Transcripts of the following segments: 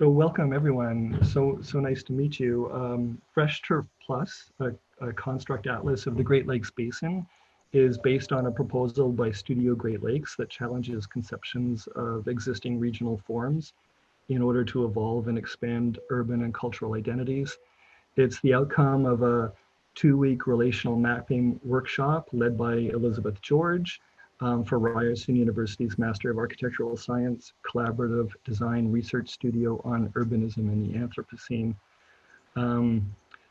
So welcome everyone. So nice to meet you. Freshturf Plus, a construct atlas of the Great Lakes Basin, is based on a proposal by Studio Great Lakes that challenges conceptions of existing regional forms in order to evolve and expand urban and cultural identities. It's the outcome of a 2-week relational mapping workshop led by Elizabeth George for Ryerson University's Master of Architectural Science Collaborative Design Research Studio on Urbanism in the Anthropocene.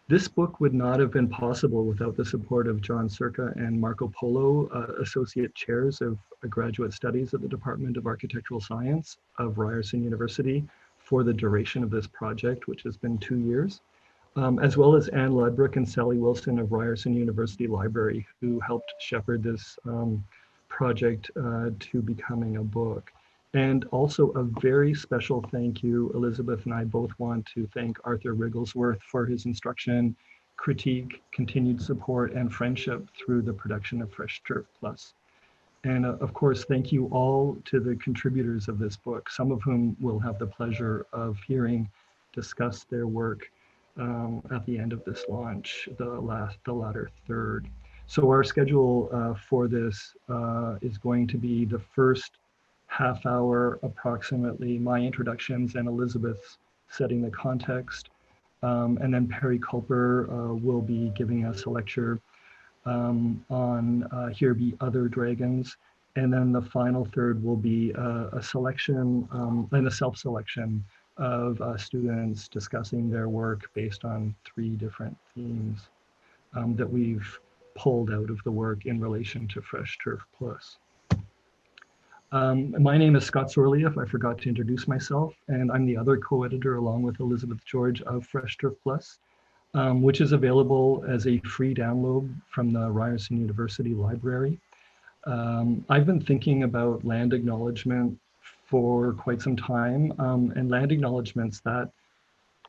This book would not have been possible without the support of John Circa and Marco Polo, Associate Chairs of Graduate Studies at the Department of Architectural Science of Ryerson University for the duration of this project, which has been 2 years. As well as Anne Ludbrook and Sally Wilson of Ryerson University Library, who helped shepherd this project to becoming a book. And also a very special thank you. Elizabeth and I both want to thank Arthur Rigglesworth for his instruction, critique, continued support, and friendship through the production of Freshturf Plus. And of course, thank you all to the contributors of this book, some of whom will have the pleasure of hearing discuss their work at the end of this launch, the latter third. So our schedule for this is going to be the first half hour, approximately, my introductions and Elizabeth's setting the context. And then Perry Culper will be giving us a lecture on Here Be Other Dragons. And then the final third will be a selection and a self-selection of students discussing their work based on 3 different themes that we've pulled out of the work in relation to Freshturf Plus. My name is Scott Sorley, if I forgot to introduce myself, and I'm the other co-editor along with Elizabeth George of Freshturf Plus, which is available as a free download from the Ryerson University Library. I've been thinking about land acknowledgement for quite some time, and land acknowledgements, that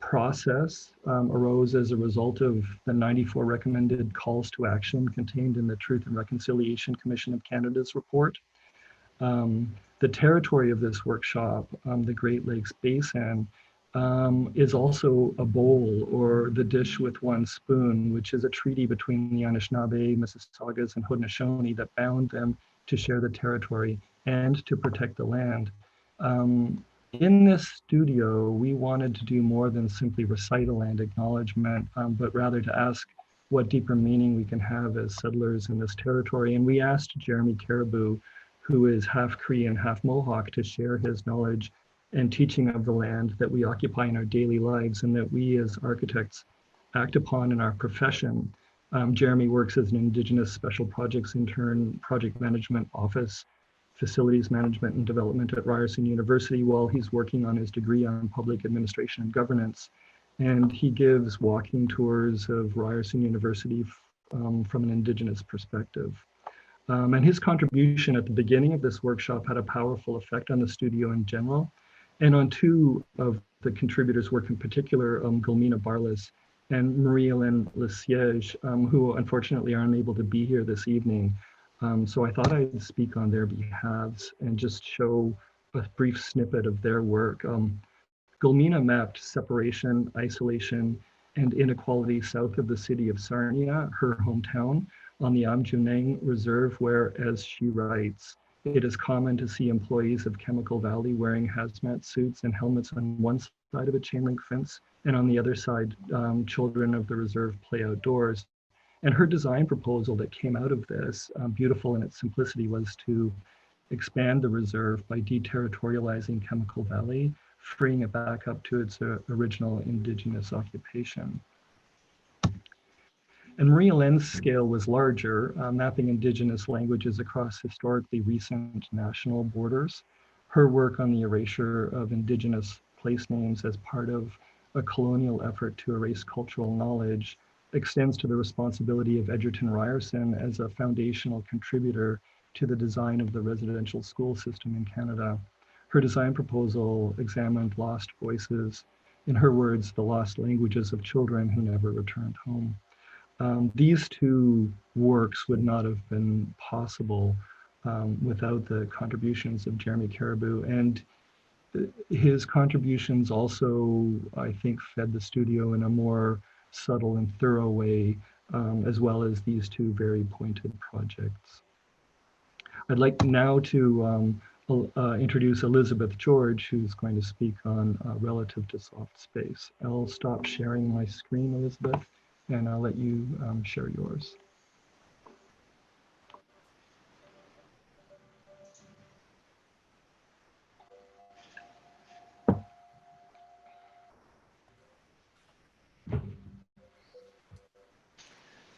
process arose as a result of the 94 recommended calls to action contained in the Truth and Reconciliation Commission of Canada's report. The territory of this workshop, the Great Lakes Basin, is also a bowl, or the dish with one spoon, which is a treaty between the Anishinaabe, Mississaugas, and Haudenosaunee that bound them to share the territory and to protect the land. In this studio, we wanted to do more than simply recite a land acknowledgement, but rather to ask what deeper meaning we can have as settlers in this territory. And we asked Jeremy Caribou, who is half Cree and half Mohawk, to share his knowledge and teaching of the land that we occupy in our daily lives and that we as architects act upon in our profession. Jeremy works as an Indigenous Special Projects Intern, Project Management Office, Facilities Management and Development at Ryerson University while he's working on his degree on Public Administration and Governance. And he gives walking tours of Ryerson University from an Indigenous perspective. And his contribution at the beginning of this workshop had a powerful effect on the studio in general, and on 2 of the contributors' work in particular, Gulmina Barlas and Marie-Hélène Lesiège, who unfortunately are unable to be here this evening. So I thought I'd speak on their behalves and just show a brief snippet of their work. Gulmina mapped separation, isolation, and inequality south of the city of Sarnia, her hometown, on the Amjunang Reserve, where, as she writes, it is common to see employees of Chemical Valley wearing hazmat suits and helmets on one side of a chain link fence, and on the other side, children of the reserve play outdoors. And her design proposal that came out of this, beautiful in its simplicity, was to expand the reserve by deterritorializing Chemical Valley, freeing it back up to its original Indigenous occupation. And Marie-Hélène's scale was larger, mapping Indigenous languages across historically recent national borders. Her work on the erasure of Indigenous place names as part of a colonial effort to erase cultural knowledge extends to the responsibility of Edgerton Ryerson as a foundational contributor to the design of the residential school system in Canada. Her design proposal examined lost voices, in her words, the lost languages of children who never returned home. These 2 works would not have been possible without the contributions of Jeremy Caribou. And his contributions also, I think, fed the studio in a more subtle and thorough way, as well as these two very pointed projects. I'd like now to introduce Elizabeth George, who's going to speak on relative to soft space. I'll stop sharing my screen, Elizabeth, and I'll let you share yours.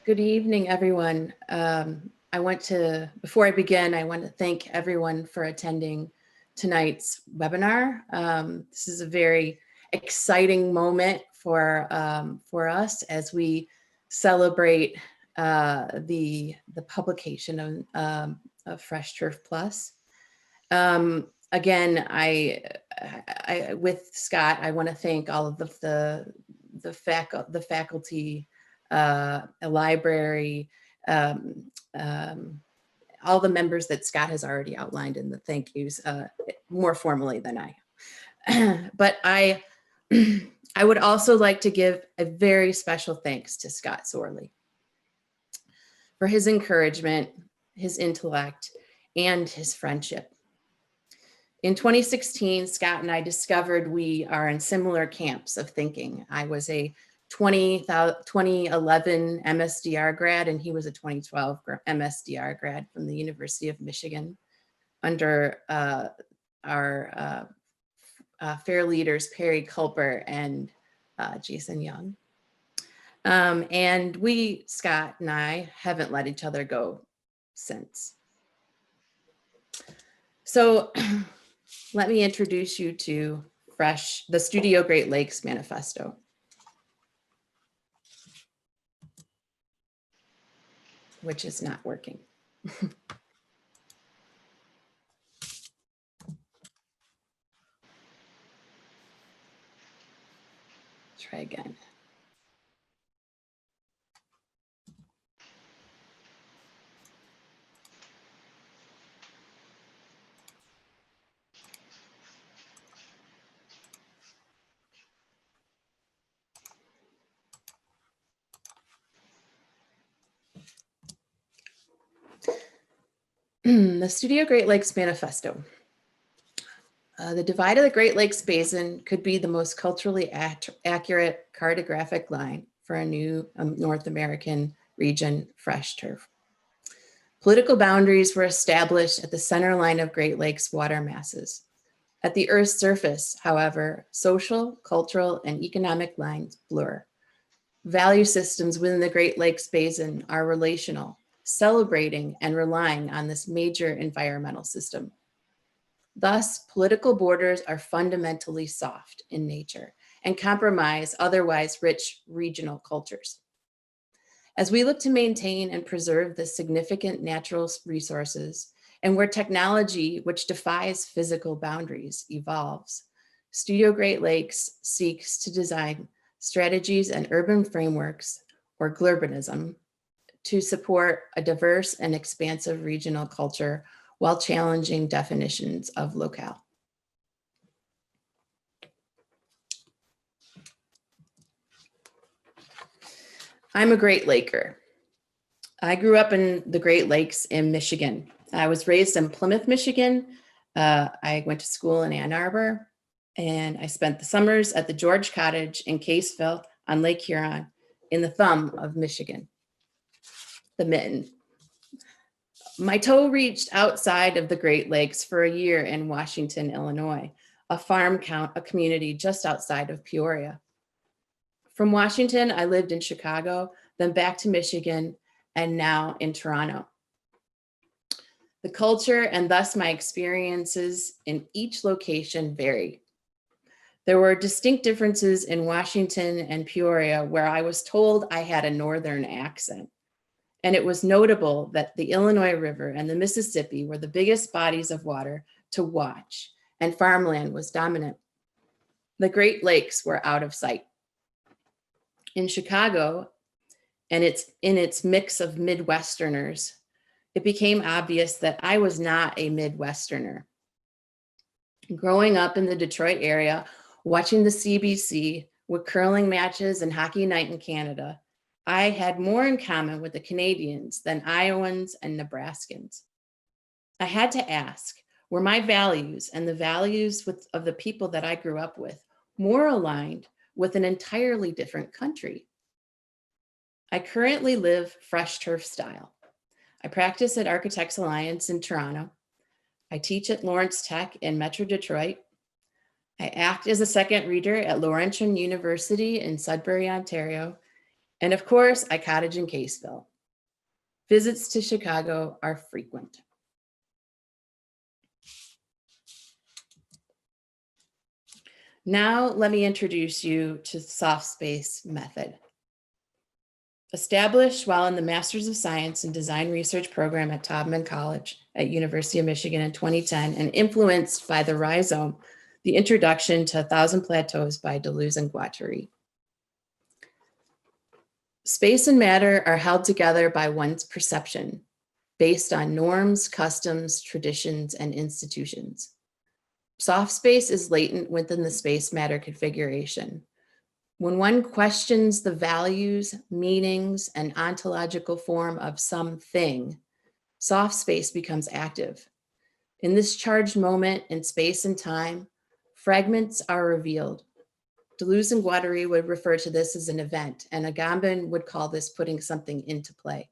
Good evening, everyone. Before I begin, I want to thank everyone for attending tonight's webinar. This is a very exciting moment for us as we celebrate the publication of Freshturf Plus. Again, with Scott, I want to thank all of the faculty, a library, all the members that Scott has already outlined in the thank yous more formally than I. But I would also like to give a very special thanks to Scott Sorley for his encouragement, his intellect, and his friendship. In 2016, Scott and I discovered we are in similar camps of thinking. I was a 2011 MSDR grad, and he was a 2012 MSDR grad from the University of Michigan under our fair leaders, Perry Culper and Jason Young. And we, Scott and I, haven't let each other go since. So let me introduce you to the Studio Great Lakes Manifesto. Which is not working. Try again. The Studio Great Lakes Manifesto. The divide of the Great Lakes Basin could be the most culturally accurate cartographic line for a new North American region, Freshturf. Political boundaries were established at the center line of Great Lakes water masses. At the Earth's surface, however, social, cultural, and economic lines blur. Value systems within the Great Lakes Basin are relational, celebrating and relying on this major environmental system. Thus, political borders are fundamentally soft in nature and compromise otherwise rich regional cultures. As we look to maintain and preserve the significant natural resources and where technology, which defies physical boundaries, evolves, Studio Great Lakes seeks to design strategies and urban frameworks, or urbanism, to support a diverse and expansive regional culture while challenging definitions of locale. I'm a Great Laker. I grew up in the Great Lakes in Michigan. I was raised in Plymouth, Michigan. I went to school in Ann Arbor, and I spent the summers at the George Cottage in Caseville on Lake Huron in the thumb of Michigan, the mitten. My toe reached outside of the Great Lakes for a year in Washington, Illinois, a community just outside of Peoria. From Washington, I lived in Chicago, then back to Michigan, and now in Toronto. The culture and thus my experiences in each location vary. There were distinct differences in Washington and Peoria where I was told I had a northern accent. And it was notable that the Illinois River and the Mississippi were the biggest bodies of water to watch, and farmland was dominant. The Great Lakes were out of sight. In Chicago, and in its mix of Midwesterners, it became obvious that I was not a Midwesterner. Growing up in the Detroit area, watching the CBC with curling matches and hockey night in Canada, I had more in common with the Canadians than Iowans and Nebraskans. I had to ask, were my values and the values of the people that I grew up with more aligned with an entirely different country? I currently live Freshturf style. I practice at Architects Alliance in Toronto. I teach at Lawrence Tech in Metro Detroit. I act as a second reader at Laurentian University in Sudbury, Ontario. And of course, I cottage in Caseville. Visits to Chicago are frequent. Now, let me introduce you to the soft space method. Established while in the Masters of Science in Design Research program at Taubman College at University of Michigan in 2010, and influenced by the rhizome, the introduction to 1,000 Plateaus by Deleuze and Guattari. Space and matter are held together by one's perception, based on norms, customs, traditions, and institutions. Soft space is latent within the space-matter configuration. When one questions the values, meanings, and ontological form of something, soft space becomes active. In this charged moment in space and time, fragments are revealed. Deleuze and Guattari would refer to this as an event, and Agamben would call this putting something into play.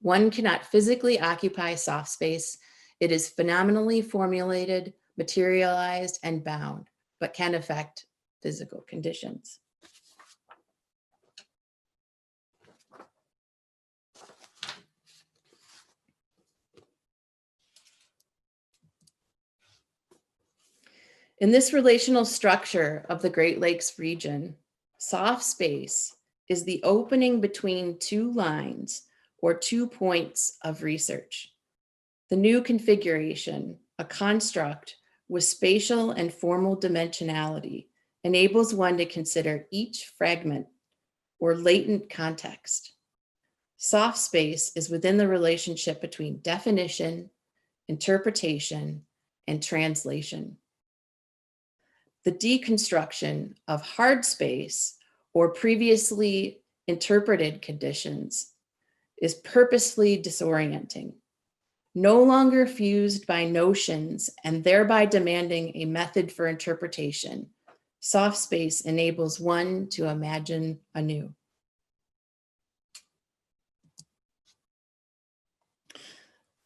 One cannot physically occupy soft space. It is phenomenally formulated, materialized, and bound, but can affect physical conditions. In this relational structure of the Great Lakes region, soft space is the opening between two lines or 2 points of research. The new configuration, a construct with spatial and formal dimensionality, enables one to consider each fragment or latent context. Soft space is within the relationship between definition, interpretation, and translation. The deconstruction of hard space or previously interpreted conditions is purposely disorienting, no longer fused by notions and thereby demanding a method for interpretation. Soft space enables one to imagine anew.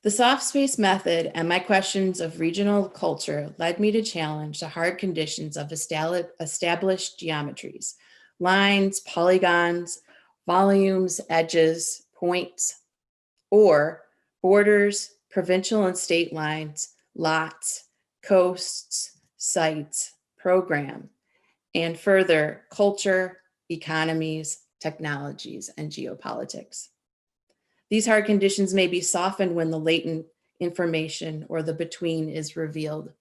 The soft space method and my questions of regional culture led me to challenge the hard conditions of established geometries, lines, polygons, volumes, edges, points, or borders, provincial and state lines, lots, coasts, sites, program, and further culture, economies, technologies, and geopolitics. These hard conditions may be softened when the latent information or the between is revealed.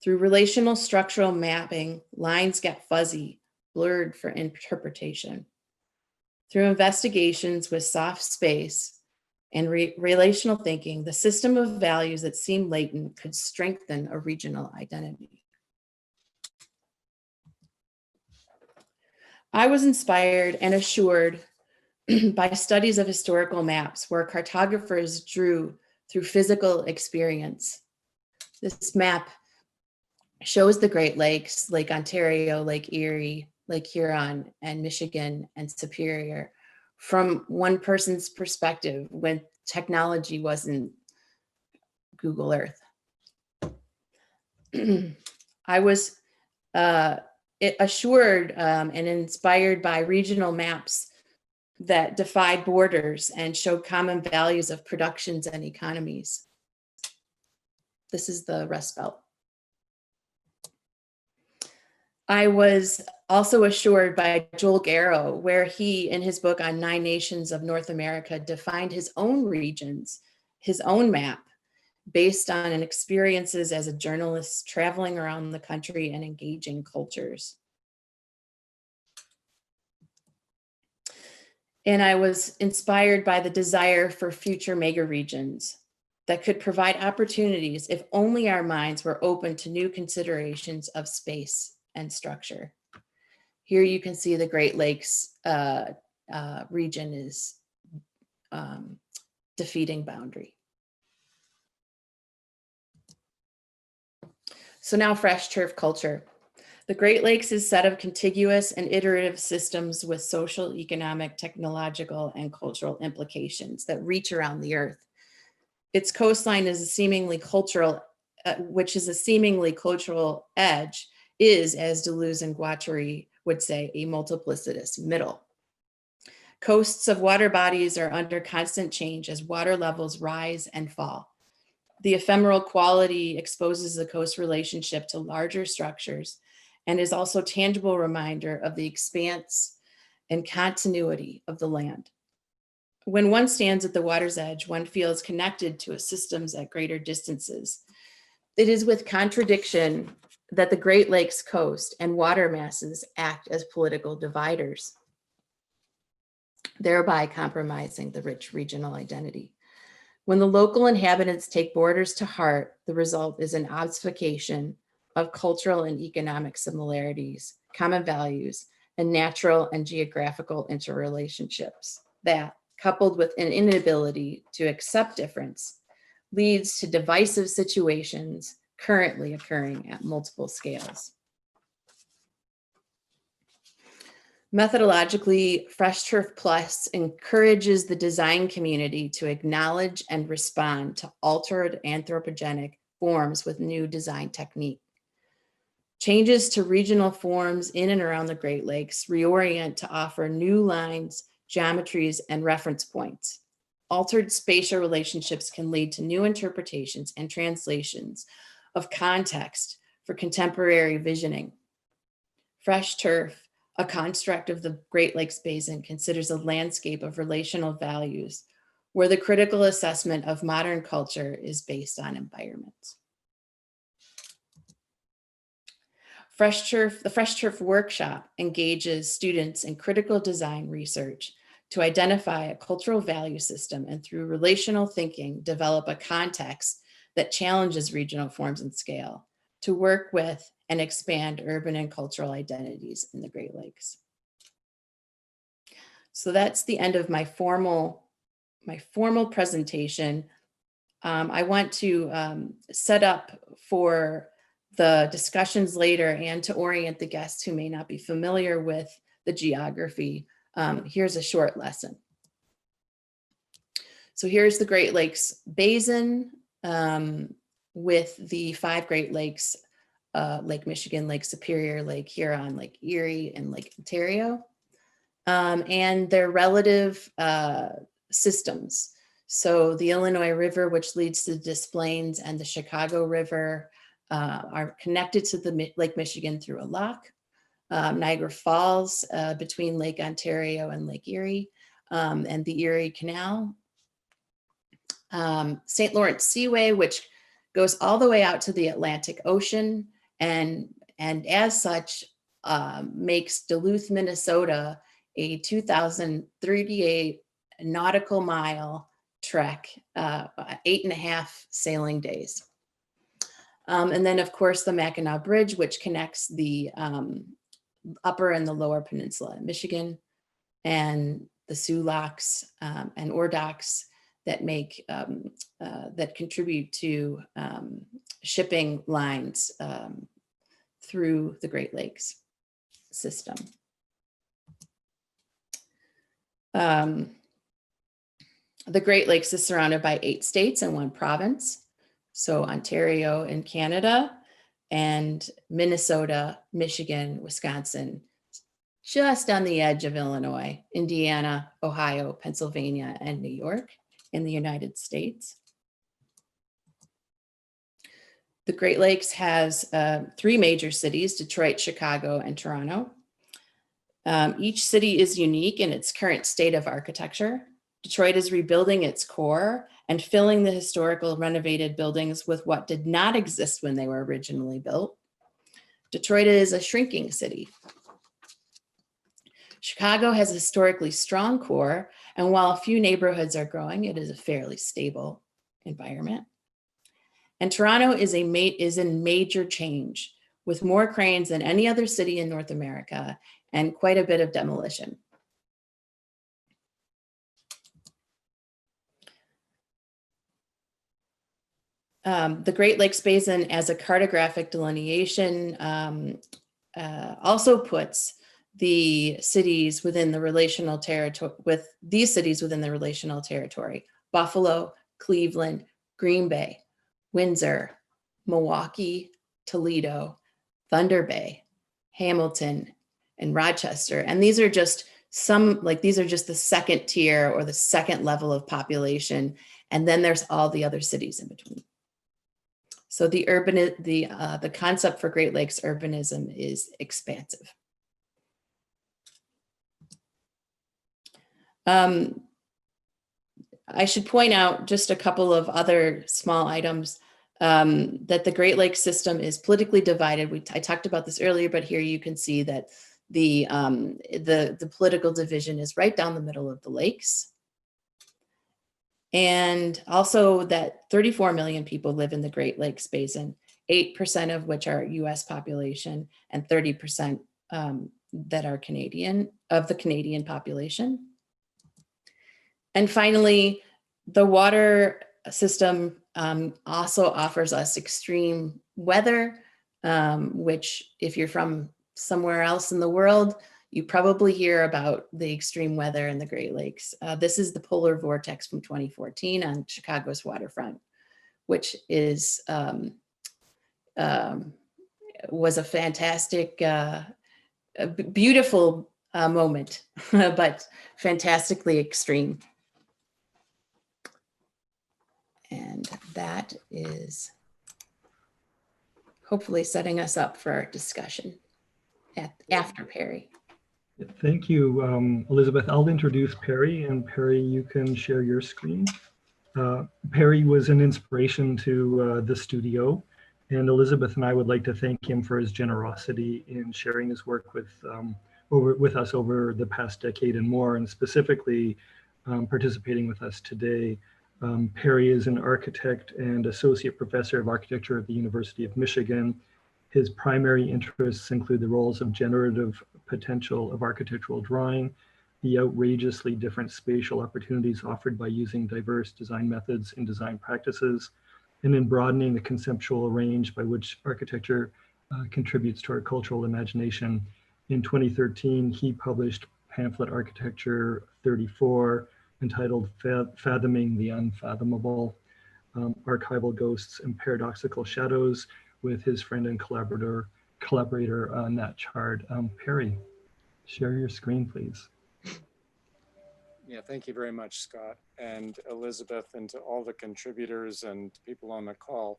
Through relational structural mapping, lines get fuzzy, blurred for interpretation. Through investigations with soft space and relational thinking, the system of values that seem latent could strengthen a regional identity. I was inspired and assured by studies of historical maps where cartographers drew through physical experience. This map shows the Great Lakes, Lake Ontario, Lake Erie, Lake Huron, and Michigan and Superior from one person's perspective when technology wasn't Google Earth. I was assured and inspired by regional maps that defied borders and showed common values of productions and economies. This is the Rust Belt. I was also assured by Joel Garrow, where he, in his book on 9 Nations of North America, defined his own regions, his own map, based on experiences as a journalist traveling around the country and engaging cultures. And I was inspired by the desire for future mega regions. that could provide opportunities if only our minds were open to new considerations of space and structure. Here you can see the Great Lakes region is defeating boundary. So now fresh turf culture. The Great Lakes is a set of contiguous and iterative systems with social, economic, technological, and cultural implications that reach around the earth. Its coastline is a seemingly cultural, which is a seemingly cultural edge, is, as Deleuze and Guattari would say, a multiplicitous middle. Coasts of water bodies are under constant change as water levels rise and fall. The ephemeral quality exposes the coast relationship to larger structures and is also a tangible reminder of the expanse and continuity of the land. When one stands at the water's edge, one feels connected to systems at greater distances. It is with contradiction that the Great Lakes coast and water masses act as political dividers, thereby compromising the rich regional identity. When the local inhabitants take borders to heart, the result is an obfuscation of cultural and economic similarities, common values, and natural and geographical interrelationships that, coupled with an inability to accept difference, leads to divisive situations currently occurring at multiple scales. Methodologically, Freshturf Plus encourages the design community to acknowledge and respond to altered anthropogenic forms with new design technique. Changes to regional forms in and around the Great Lakes reorient to offer new lines, geometries, and reference points. Altered spatial relationships can lead to new interpretations and translations of context for contemporary visioning. Fresh turf, a construct of the Great Lakes Basin, considers a landscape of relational values where the critical assessment of modern culture is based on environments. The Fresh Turf workshop engages students in critical design research to identify a cultural value system and through relational thinking, develop a context that challenges regional forms and scale to work with and expand urban and cultural identities in the Great Lakes. So that's the end of my formal presentation. I want to set up for the discussions later and to orient the guests who may not be familiar with the geography. Here's a short lesson. So here's the Great Lakes Basin with the 5 Great Lakes, Lake Michigan, Lake Superior, Lake Huron, Lake Erie, and Lake Ontario, and their relative systems. So the Illinois River, which leads to the Des Plaines, and the Chicago River are connected to the Lake Michigan through a lock. Niagara Falls between Lake Ontario and Lake Erie, and the Erie Canal. St. Lawrence Seaway, which goes all the way out to the Atlantic Ocean, and as such makes Duluth, Minnesota a 2,038 nautical mile trek, 8.5 sailing days. And then, of course, the Mackinac Bridge, which connects the upper and the lower peninsula in Michigan, and the Sioux Locks and Ore Docks that make that contribute to shipping lines through the Great Lakes system. The Great Lakes is surrounded by 8 states and 1 province. So Ontario in Canada, and Minnesota, Michigan, Wisconsin, just on the edge of Illinois, Indiana, Ohio, Pennsylvania, and New York in the United States. The Great Lakes has 3 major cities: Detroit, Chicago, and Toronto. Each city is unique in its current state of architecture. Detroit is rebuilding its core and filling the historical renovated buildings with what did not exist when they were originally built. Detroit is a shrinking city. Chicago has a historically strong core, and while a few neighborhoods are growing, it is fairly stable. environment. And Toronto is in major change, with more cranes than any other city in North America and quite a bit of demolition. The Great Lakes Basin as a cartographic delineation also puts the cities within the relational territory, Buffalo, Cleveland, Green Bay, Windsor, Milwaukee, Toledo, Thunder Bay, Hamilton, and Rochester. And these are just these are just the second tier or the second level of population. And then there's all the other cities in between. So the concept for Great Lakes urbanism is expansive. I should point out just a couple of other small items, that the Great Lakes system is politically divided. I talked about this earlier, but here you can see that the political division is right down the middle of the lakes. And also that 34 million people live in the Great Lakes Basin, 8% of which are US population and 30% that are Canadian, of the Canadian population. And finally, the water system also offers us extreme weather, which if you're from somewhere else in the world, you probably hear about the extreme weather in the Great Lakes. This is the polar vortex from 2014 on Chicago's waterfront, which is was a fantastic, beautiful moment, but fantastically extreme. And that is hopefully setting us up for our discussion after Perry. Thank you, Elizabeth. I'll introduce Perry, and Perry, you can share your screen. Perry was an inspiration to the studio, and Elizabeth and I would like to thank him for his generosity in sharing his work with us over the past decade and more, and specifically participating with us today. Perry is an architect and associate professor of architecture at the University of Michigan. His primary interests include the roles of generative potential of architectural drawing, the outrageously different spatial opportunities offered by using diverse design methods in design practices, and in broadening the conceptual range by which architecture contributes to our cultural imagination. In 2013, he published pamphlet Architecture 34, entitled Fathoming the Unfathomable, Archival Ghosts and Paradoxical Shadows, with his friend and collaborator Nat Chard. Perry, share your screen, please. Yeah, thank you very much, Scott and Elizabeth, and to all the contributors and people on the call.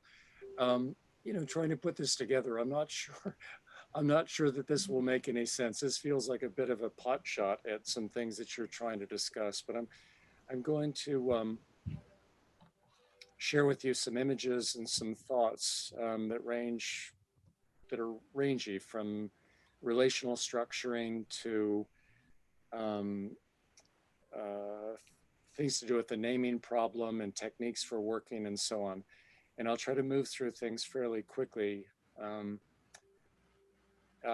Trying to put this together, I'm not sure that this will make any sense. This feels like a bit of a pot shot at some things that you're trying to discuss, but I'm going to share with you some images and some thoughts that are rangy, from relational structuring to things to do with the naming problem and techniques for working and so on. And I'll try to move through things fairly quickly. I've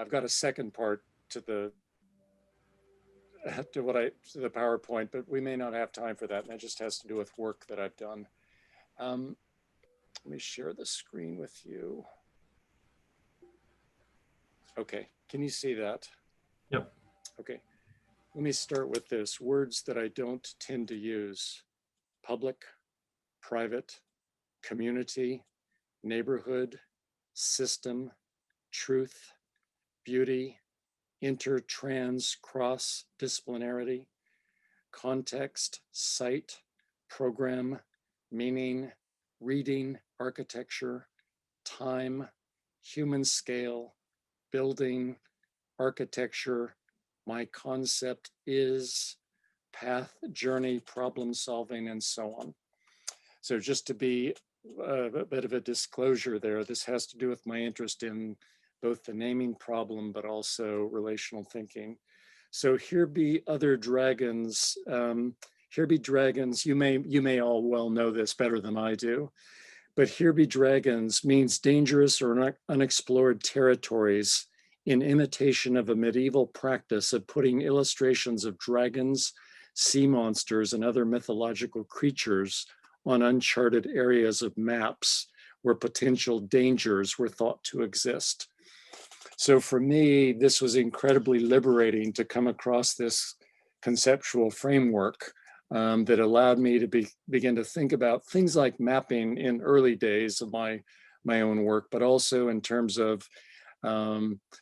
got a second part to the PowerPoint, but we may not have time for that. And that just has to do with work that I've done. Let me share the screen with you. Okay, can you see that? Yep. Okay, let me start with this. Words that I don't tend to use: public, private, community, neighborhood, system, truth, beauty, inter, trans, cross, disciplinarity, context, site, program, meaning, reading, architecture, time, human scale, building, architecture, my concept is, path, journey, problem solving, and so on. So just to be a bit of a disclosure there, this has to do with my interest in both the naming problem, but also relational thinking. So here be other dragons. here be dragons. You may all well know this better than I do, but here be dragons means dangerous or unexplored territories in imitation of a medieval practice of putting illustrations of dragons, sea monsters, and other mythological creatures on uncharted areas of maps where potential dangers were thought to exist. So for me, this was incredibly liberating to come across this conceptual framework that allowed me to begin to think about things like mapping in early days of my own work, but also in terms of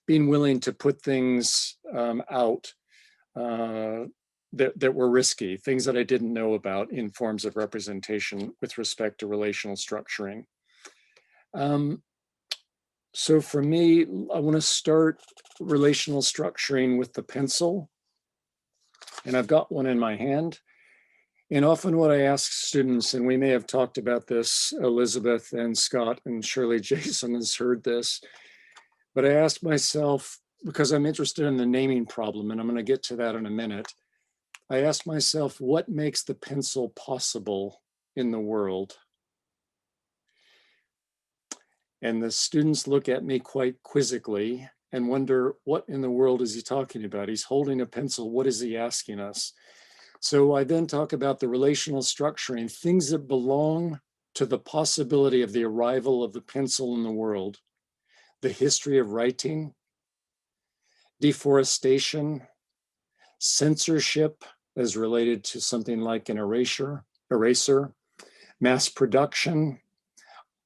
being willing to put things out that were risky, things that I didn't know about in forms of representation with respect to relational structuring. So for me, I want to start relational structuring with the pencil. And I've got one in my hand. And often what I ask students, and we may have talked about this, Elizabeth and Scott, and surely Jason has heard this, but I ask myself, because I'm interested in the naming problem, and I'm going to get to that in a minute, I ask myself, what makes the pencil possible in the world? And the students look at me quite quizzically and wonder, what in the world is he talking about? He's holding a pencil. What is he asking us? So I then talk about the relational structuring, things that belong to the possibility of the arrival of the pencil in the world, the history of writing, deforestation, censorship as related to something like an eraser, mass production,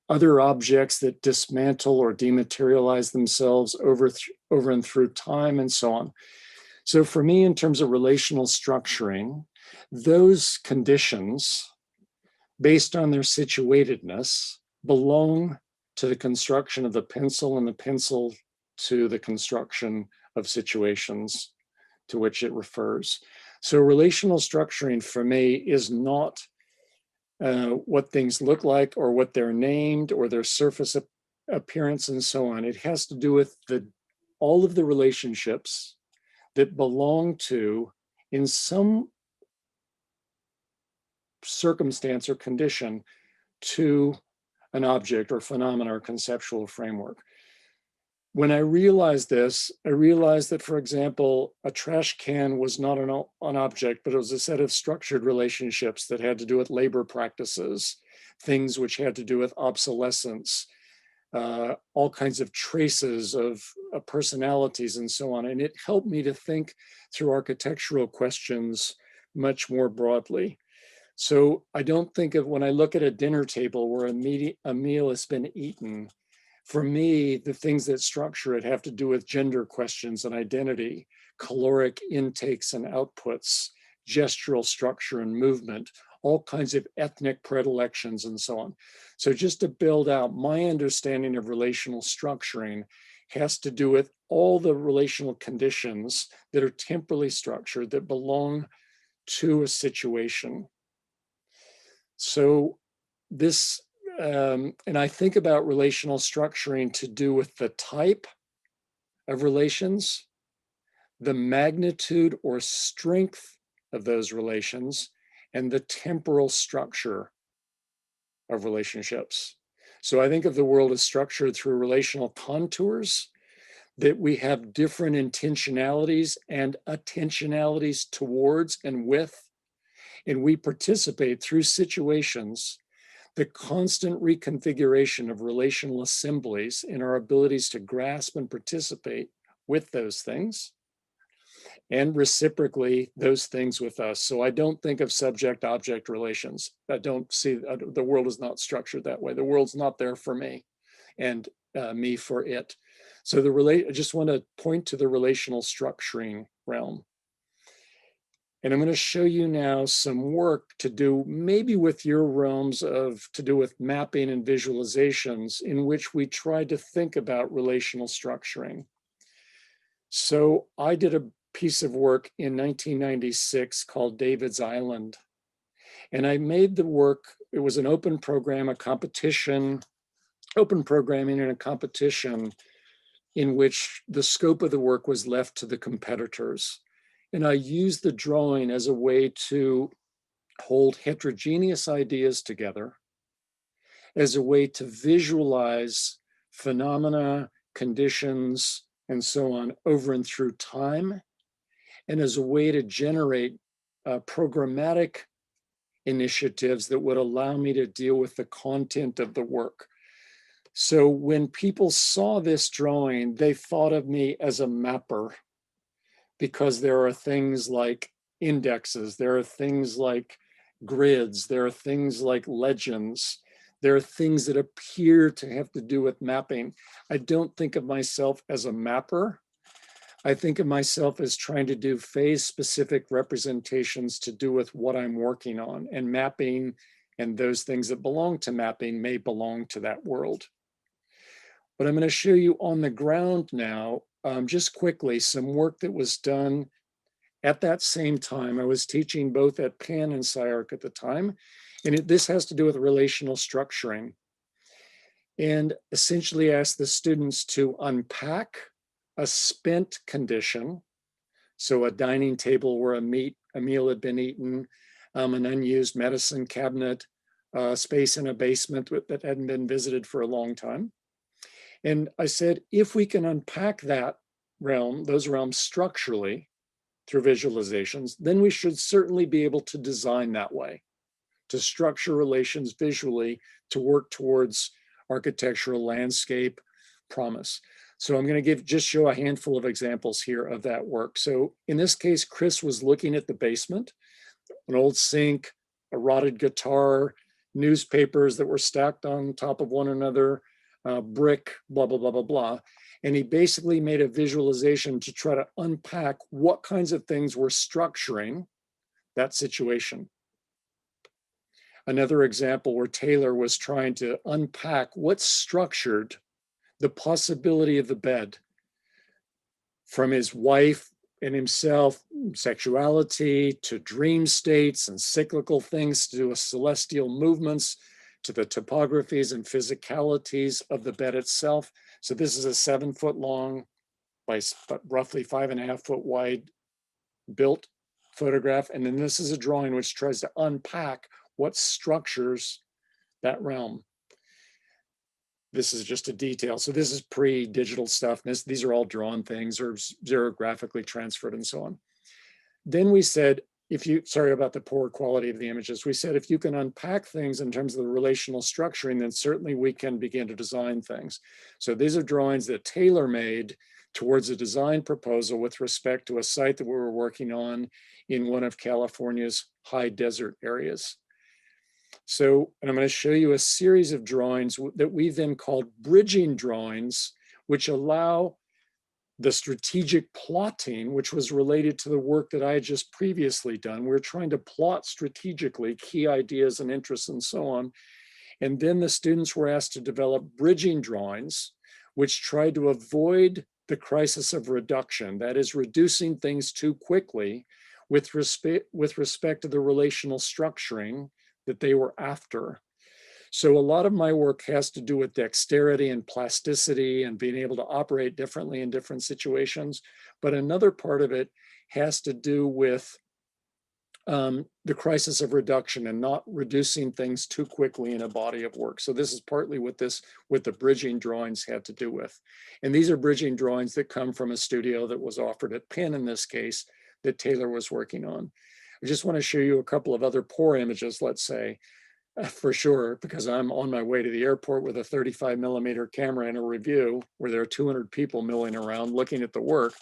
other objects that dismantle or dematerialize themselves over and through time, and so on. So for me, in terms of relational structuring, those conditions, based on their situatedness, belong to the construction of the pencil, and the pencil to the construction of situations to which it refers. So relational structuring for me is not what things look like or what they're named or their surface appearance and so on. It has to do with all of the relationships that belong to, in some circumstance or condition, to an object or phenomena or conceptual framework. When I realized this, I realized that, for example, a trash can was not an object, but it was a set of structured relationships that had to do with labor practices, things which had to do with obsolescence, all kinds of traces of personalities and so on. And it helped me to think through architectural questions much more broadly. So I don't think of, when I look at a dinner table where a meal has been eaten, for me, the things that structure it have to do with gender questions and identity, caloric intakes and outputs, gestural structure and movement, all kinds of ethnic predilections and so on. So just to build out, my understanding of relational structuring has to do with all the relational conditions that are temporally structured, that belong to a situation. So this, and I think about relational structuring to do with the type of relations, the magnitude or strength of those relations, and the temporal structure of relationships. So I think of the world as structured through relational contours, that we have different intentionalities and attentionalities towards and with, and we participate through situations, the constant reconfiguration of relational assemblies in our abilities to grasp and participate with those things, and reciprocally those things with us. So I don't think of subject-object relations. I don't see, the world is not structured that way. The world's not there for me and me for it. So I just want to point to the relational structuring realm. And I'm going to show you now some work to do maybe with your realms to do with mapping and visualizations, in which we tried to think about relational structuring. So I did a piece of work in 1996 called David's Island. And I made the work, it was an open program, a competition, open programming and a competition in which the scope of the work was left to the competitors. And I used the drawing as a way to hold heterogeneous ideas together as a way to visualize phenomena, conditions, and so on over and through time, and as a way to generate programmatic initiatives that would allow me to deal with the content of the work. So when people saw this drawing, they thought of me as a mapper, because there are things like indexes, there are things like grids, there are things like legends, there are things that appear to have to do with mapping. I don't think of myself as a mapper. I think of myself as trying to do phase-specific representations to do with what I'm working on, and mapping and those things that belong to mapping may belong to that world. But I'm going to show you on the ground now, just quickly, some work that was done at that same time. I was teaching both at Penn and SciArc at the time, and this has to do with relational structuring. And essentially asked the students to unpack a spent condition, so a dining table where a meal had been eaten, an unused medicine cabinet, space in a basement that hadn't been visited for a long time. And I said, if we can unpack that realm, those realms structurally through visualizations, then we should certainly be able to design that way, to structure relations visually, to work towards architectural landscape promise. So I'm going to just show a handful of examples here of that work. So in this case, Chris was looking at the basement, an old sink, a rotted guitar, newspapers that were stacked on top of one another, brick, blah, blah, blah, blah, blah. And he basically made a visualization to try to unpack what kinds of things were structuring that situation. Another example where Taylor was trying to unpack what structured the possibility of the bed, from his wife and himself, sexuality, to dream states and cyclical things, to do with celestial movements, to the topographies and physicalities of the bed itself. So this is a 7 foot long by roughly 5.5 foot wide built photograph. And then this is a drawing which tries to unpack what structures that realm. This is just a detail. So this is pre-digital stuff. These are all drawn things or xerographically transferred and so on. Then we said, sorry about the poor quality of the images. We said, if you can unpack things in terms of the relational structuring, then certainly we can begin to design things. So these are drawings that Taylor made towards a design proposal with respect to a site that we were working on in one of California's high desert areas. So, and I'm going to show you a series of drawings that we then called bridging drawings, which allow the strategic plotting, which was related to the work that I had just previously done. We're trying to plot strategically key ideas and interests and so on. And then the students were asked to develop bridging drawings, which tried to avoid the crisis of reduction, that is, reducing things too quickly with respect to the relational structuring that they were after. So a lot of my work has to do with dexterity and plasticity and being able to operate differently in different situations. But another part of it has to do with the crisis of reduction and not reducing things too quickly in a body of work. So this is partly what the bridging drawings had to do with. And these are bridging drawings that come from a studio that was offered at Penn in this case that Taylor was working on. I just want to show you a couple of other poor images, let's say, for sure, because I'm on my way to the airport with a 35mm camera in a review where there are 200 people milling around looking at the work.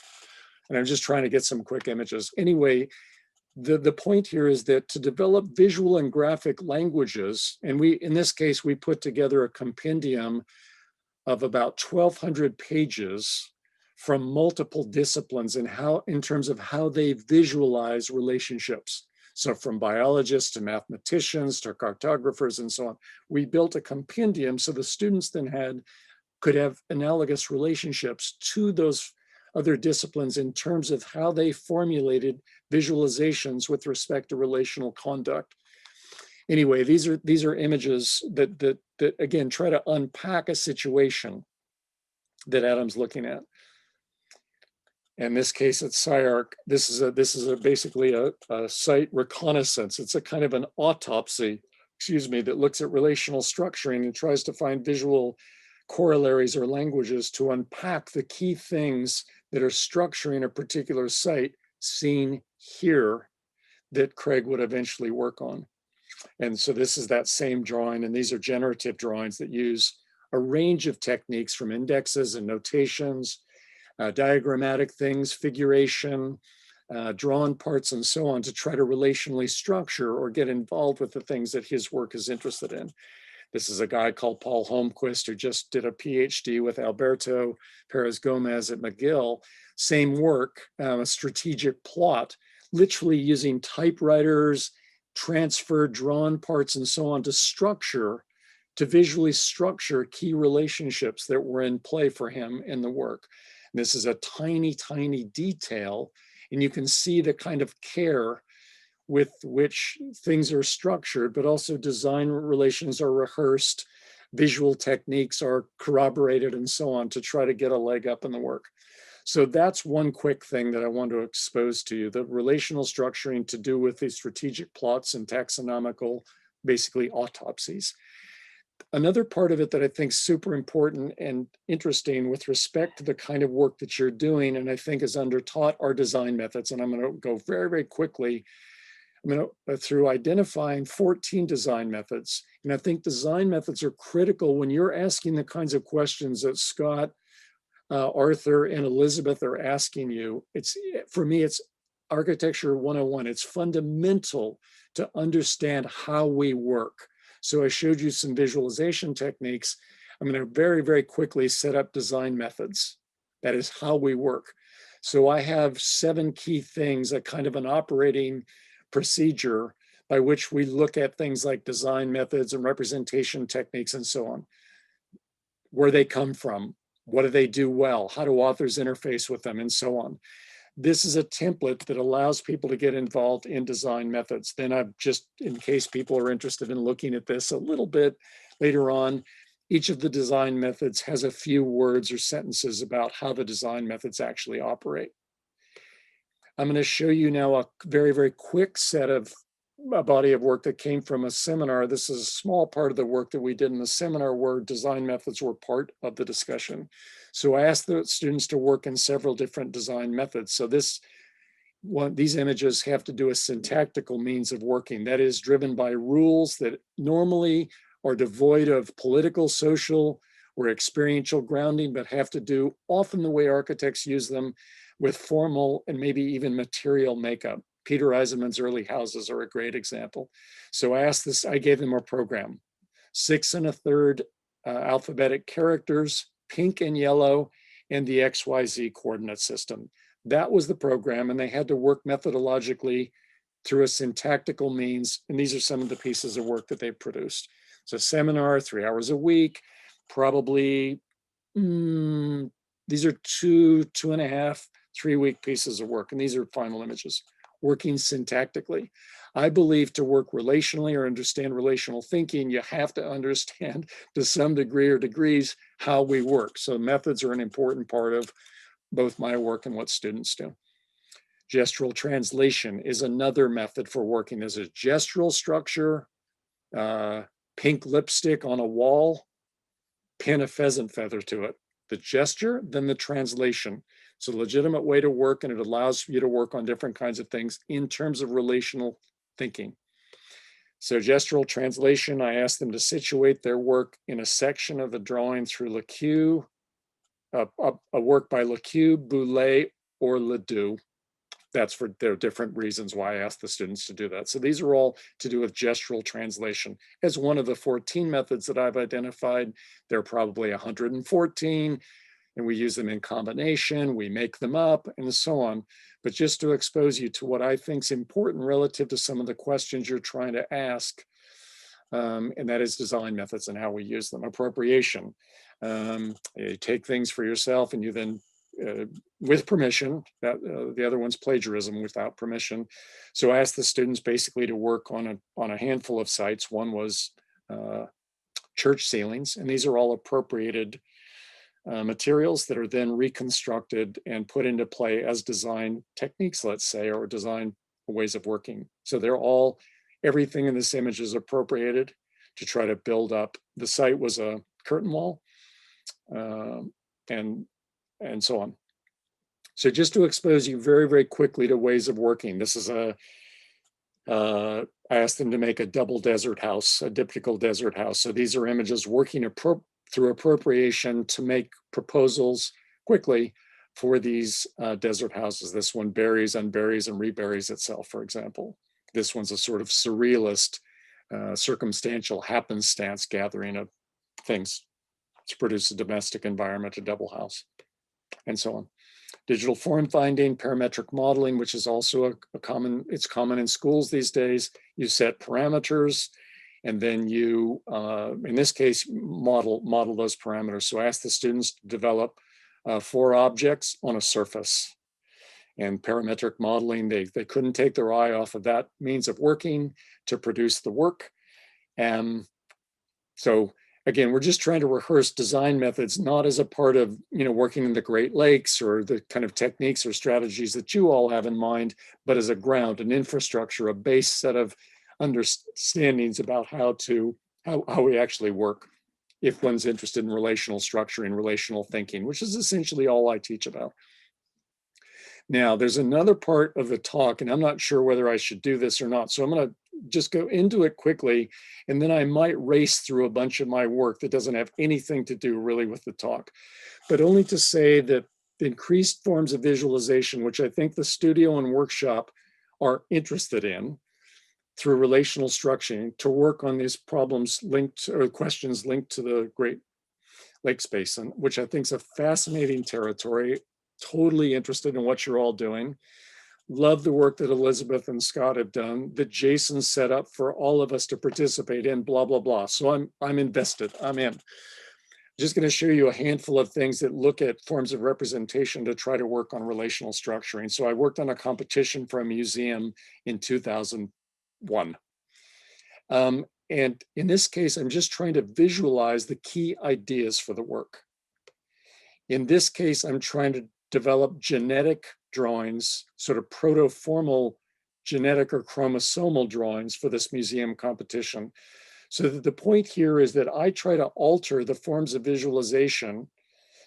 And I'm just trying to get some quick images. Anyway, the point here is that to develop visual and graphic languages, and in this case, we put together a compendium of about 1,200 pages from multiple disciplines and in terms of how they visualize relationships. So from biologists to mathematicians to cartographers and so on, we built a compendium so the students then could have analogous relationships to those other disciplines in terms of how they formulated visualizations with respect to relational conduct. Anyway, these are images that again try to unpack a situation that Adam's looking at. In this case, it's SCI-Arc. This is basically a site reconnaissance. It's a kind of an autopsy, excuse me, that looks at relational structuring and tries to find visual corollaries or languages to unpack the key things that are structuring a particular site seen here that Craig would eventually work on. And so this is that same drawing, and these are generative drawings that use a range of techniques from indexes and notations, diagrammatic things, figuration, drawn parts, and so on to try to relationally structure or get involved with the things that his work is interested in. This is a guy called Paul Holmquist who just did a PhD with Alberto Perez Gomez at McGill. Same work, a strategic plot, literally using typewriters, transferred drawn parts, and so on to visually structure key relationships that were in play for him in the work. And this is a tiny, tiny detail, and you can see the kind of care with which things are structured, but also design relations are rehearsed, visual techniques are corroborated, and so on to try to get a leg up in the work. So that's one quick thing that I want to expose to you, the relational structuring to do with the strategic plots and taxonomical, basically autopsies. Another part of it that I think is super important and interesting with respect to the kind of work that you're doing, and I think is undertaught, are design methods. And I'm going to go very, very quickly. I'm going to through identifying 14 design methods. And I think design methods are critical when you're asking the kinds of questions that Scott, Arthur, and Elizabeth are asking you. For me, it's architecture 101. It's fundamental to understand how we work. So I showed you some visualization techniques. I'm going to very, very quickly set up design methods. That is how we work. So I have 7 key things, a kind of an operating procedure by which we look at things like design methods and representation techniques and so on. Where they come from, what do they do well, how do authors interface with them, and so on. This is a template that allows people to get involved in design methods. Then I've just, in case people are interested in looking at this a little bit later on, each of the design methods has a few words or sentences about how the design methods actually operate. I'm going to show you now a very, very quick set of a body of work that came from a seminar. This is a small part of the work that we did in the seminar where design methods were part of the discussion. So I asked the students to work in several different design methods. So these images have to do with syntactical means of working. That is driven by rules that normally are devoid of political, social, or experiential grounding, but have to do often the way architects use them with formal and maybe even material makeup. Peter Eisenman's early houses are a great example. So I gave them a program, 6 1/3 alphabetic characters, pink and yellow, and the XYZ coordinate system. That was the program, and they had to work methodologically through a syntactical means. And these are some of the pieces of work that they produced. It's a seminar, 3 hours a week, probably, these are 2.5, 3-week pieces of work. And these are final images, working syntactically. I believe to work relationally or understand relational thinking, you have to understand to some degree or degrees how we work. So methods are an important part of both my work and what students do. Gestural translation is another method for working. There's a gestural structure, pink lipstick on a wall, pin a pheasant feather to it. The gesture, then the translation. It's a legitimate way to work, and it allows you to work on different kinds of things in terms of relational thinking. So gestural translation, I asked them to situate their work in a section of the drawing through Lequeux, a work by Lequeux, Boulay, or Ledoux. That's for there are different reasons why I asked the students to do that. So these are all to do with gestural translation. As one of the 14 methods that I've identified, there are probably 114, and we use them in combination, we make them up, and so on. But just to expose you to what I think is important relative to some of the questions you're trying to ask, and that is design methods and how we use them. Appropriation. You take things for yourself and you then with permission, the other one's plagiarism without permission. So I asked the students basically to work on a handful of sites. One was church ceilings, and these are all appropriated materials that are then reconstructed and put into play as design techniques, let's say, or design ways of working. So they're all, everything in this image is appropriated to try to build up. The site was a curtain wall, and so on. So just to expose you very, very quickly to ways of working. This is I asked them to make a double desert house, a diptychal desert house. So these are images working through appropriation to make proposals quickly for these desert houses. This one buries, unburies, and reburies itself, for example. This one's a sort of surrealist, circumstantial happenstance gathering of things to produce a domestic environment, a double house, and so on. Digital form finding, parametric modeling, which is also it's common in schools these days. You set parameters, and then you, in this case, model those parameters. So I asked the students to develop 4 objects on a surface. And parametric modeling, they couldn't take their eye off of that means of working to produce the work. And so again, we're just trying to rehearse design methods, not as a part of, working in the Great Lakes or the kind of techniques or strategies that you all have in mind, but as a ground, an infrastructure, a base set of understandings about how we actually work, if one's interested in relational structuring, relational thinking, which is essentially all I teach about. Now, there's another part of the talk, and I'm not sure whether I should do this or not. So I'm going to just go into it quickly, and then I might race through a bunch of my work that doesn't have anything to do really with the talk, but only to say that the increased forms of visualization, which I think the studio and workshop are interested in through relational structuring to work on these problems linked or questions linked to the Great Lakes Basin, which I think is a fascinating territory. Totally interested in what you're all doing. Love the work that Elizabeth and Scott have done, that Jason set up for all of us to participate in, blah, blah, blah. So I'm invested, I'm in. Just going to show you a handful of things that look at forms of representation to try to work on relational structuring. So I worked on a competition for a museum in 2001. And in this case, I'm just trying to visualize the key ideas for the work. In this case, I'm trying to develop genetic drawings, sort of proto-formal genetic or chromosomal drawings for this museum competition. So that the point here is that I try to alter the forms of visualization.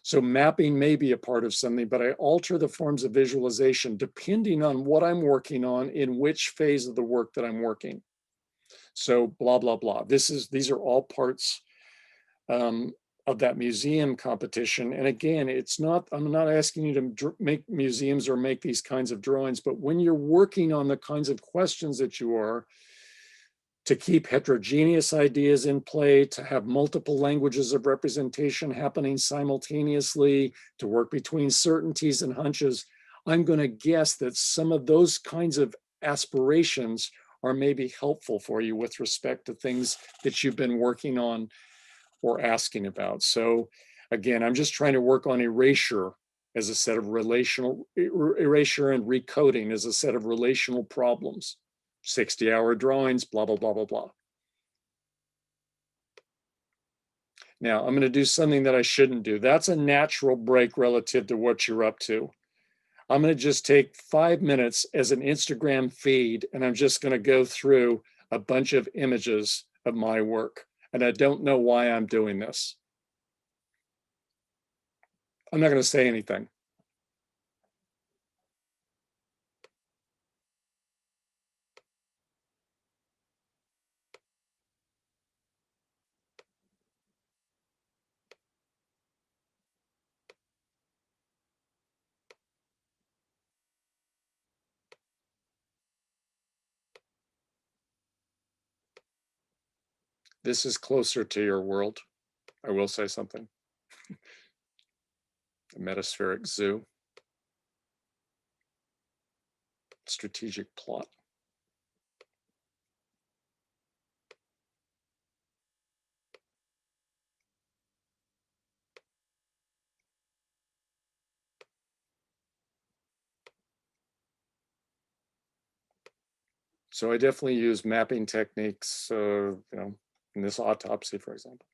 So mapping may be a part of something, but I alter the forms of visualization depending on what I'm working on in which phase of the work that I'm working. So blah, blah, blah. These are all parts of that museum competition. And again, I'm not asking you to make museums or make these kinds of drawings, but when you're working on the kinds of questions that you are, to keep heterogeneous ideas in play, to have multiple languages of representation happening simultaneously, to work between certainties and hunches, I'm going to guess that some of those kinds of aspirations are maybe helpful for you with respect to things that you've been working on or asking about. So again, I'm just trying to work on erasure as a set of erasure and recoding as a set of relational problems. 60-hour drawings, blah, blah, blah, blah, blah. Now, I'm going to do something that I shouldn't do. That's a natural break relative to what you're up to. I'm going to just take 5 minutes as an Instagram feed, and I'm just going to go through a bunch of images of my work. And I don't know why I'm doing this. I'm not going to say anything. This is closer to your world. I will say something. The Metaspheric Zoo. Strategic plot. So I definitely use mapping techniques, in this autopsy, for example.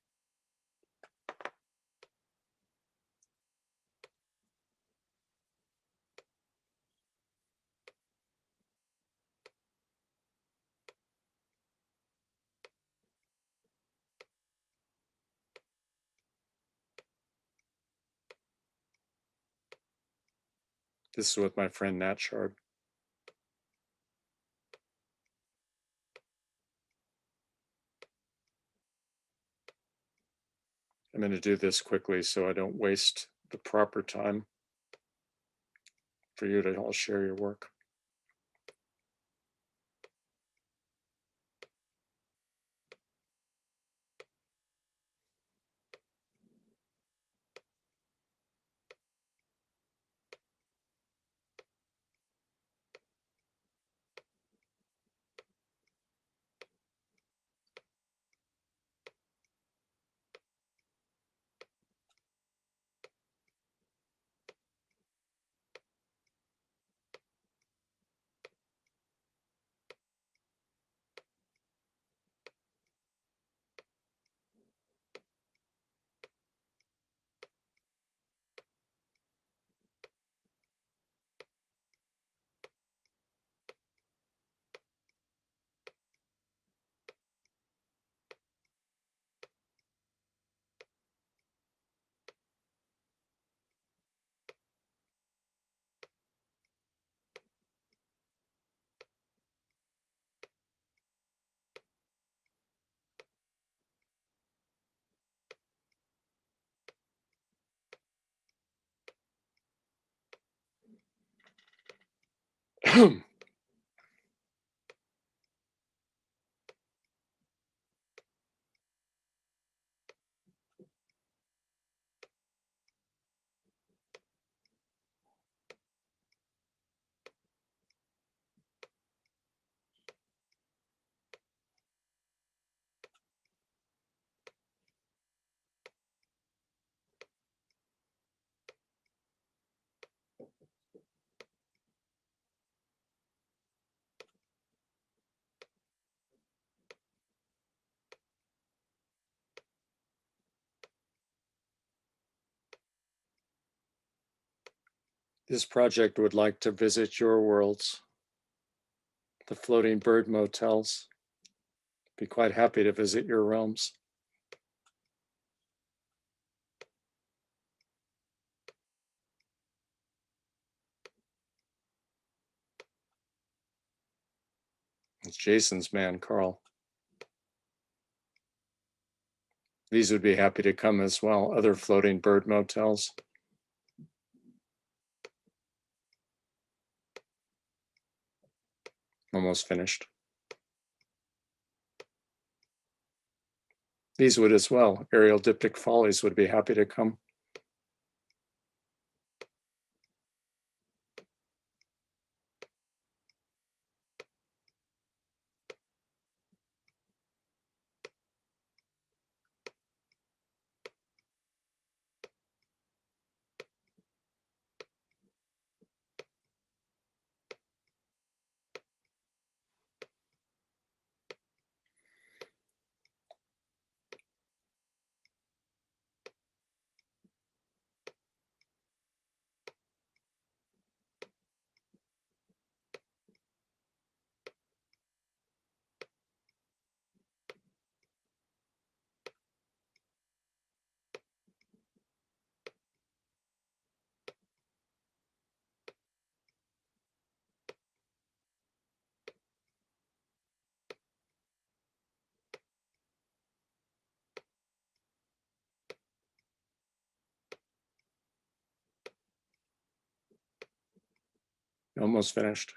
This is with my friend Nat Shard. I'm going to do this quickly so I don't waste the proper time for you to all share your work. This project would like to visit your worlds, the floating bird motels. Be quite happy to visit your realms. It's Jason's man, Carl. These would be happy to come as well, other floating bird motels. Almost finished. These would as well. Aerial Diptych Follies would be happy to come. Almost finished.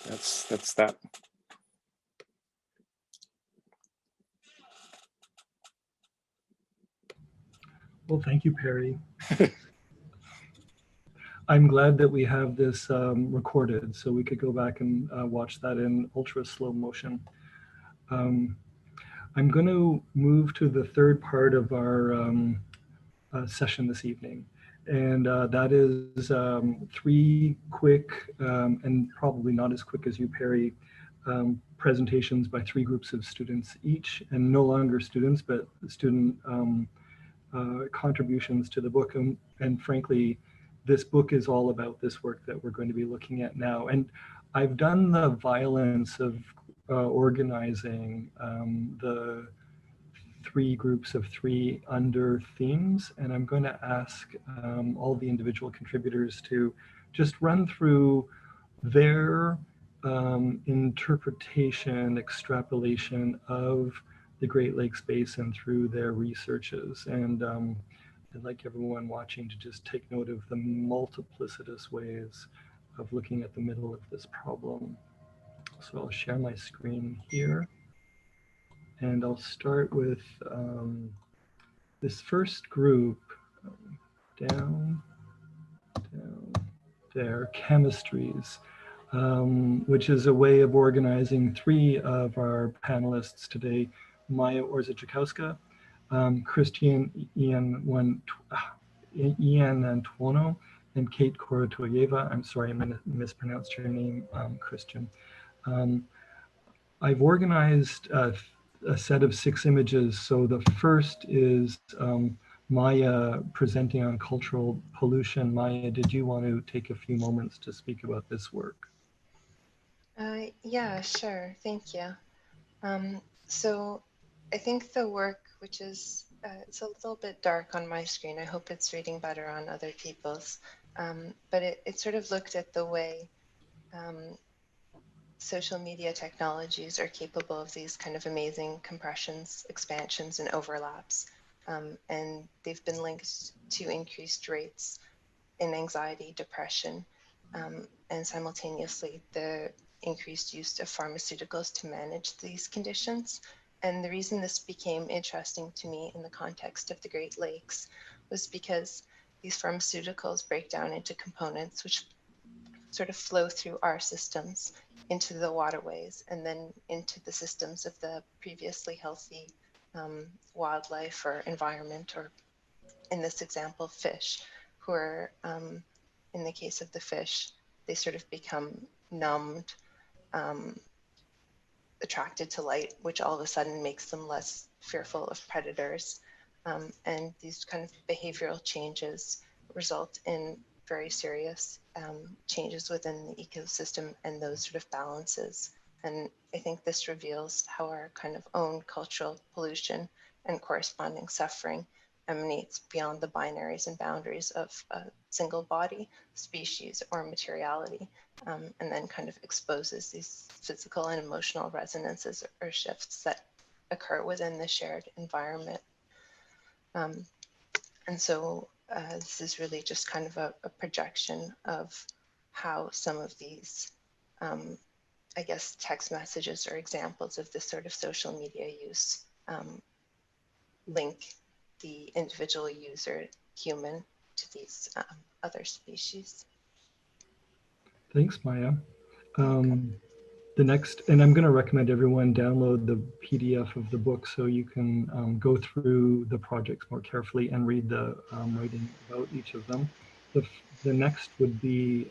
that's that. Well, thank you, Perry. I'm glad that we have this recorded so we could go back and watch that in ultra slow motion. I'm going to move to the third part of our session this evening. And that is three quick and probably not as quick as you, Perry, presentations by three groups of students each, and no longer students, but student contributions to the book. And frankly, this book is all about this work that we're going to be looking at now. And I've done the violence of organizing the three groups of three under themes, and I'm going to ask all the individual contributors to just run through their interpretation, extrapolation of the Great Lakes Basin through their researches. And I'd like everyone watching to just take note of the multiplicitous ways of looking at the middle of this problem. So I'll share my screen here. And I'll start with this first group, down, there, Chemistries, which is a way of organizing three of our panelists today, Maya Orza-Jakowska, Christian Ian Antuono, and Kate Korotoyeva. I'm sorry, I mispronounced your name, Christian. I've organized a set of 6 images. So the first is Maya presenting on cultural pollution. Maya, did you want to take a few moments to speak about this work? Yeah, sure. Thank you. So I think the work, which is, it's a little bit dark on my screen. I hope it's reading better on other people's. But it sort of looked at the way social media technologies are capable of these kind of amazing compressions, expansions, and overlaps. And they've been linked to increased rates in anxiety, depression, and simultaneously the increased use of pharmaceuticals to manage these conditions. And the reason this became interesting to me in the context of the Great Lakes was because these pharmaceuticals break down into components which sort of flow through our systems into the waterways and then into the systems of the previously healthy wildlife or environment, or in this example, fish, who are, in the case of the fish, they sort of become numbed, attracted to light, which all of a sudden makes them less fearful of predators. And these kind of behavioral changes result in very serious changes within the ecosystem and those sort of balances. And I think this reveals how our kind of own cultural pollution and corresponding suffering emanates beyond the binaries and boundaries of a single body, species, or materiality, and then kind of exposes these physical and emotional resonances or shifts that occur within the shared environment. And so this is really just kind of a projection of how some of these, I guess, text messages or examples of this sort of social media use link the individual user, human, to these other species. Thanks, Maya. The next, and I'm going to recommend everyone download the PDF of the book so you can go through the projects more carefully and read the writing about each of them. The next would be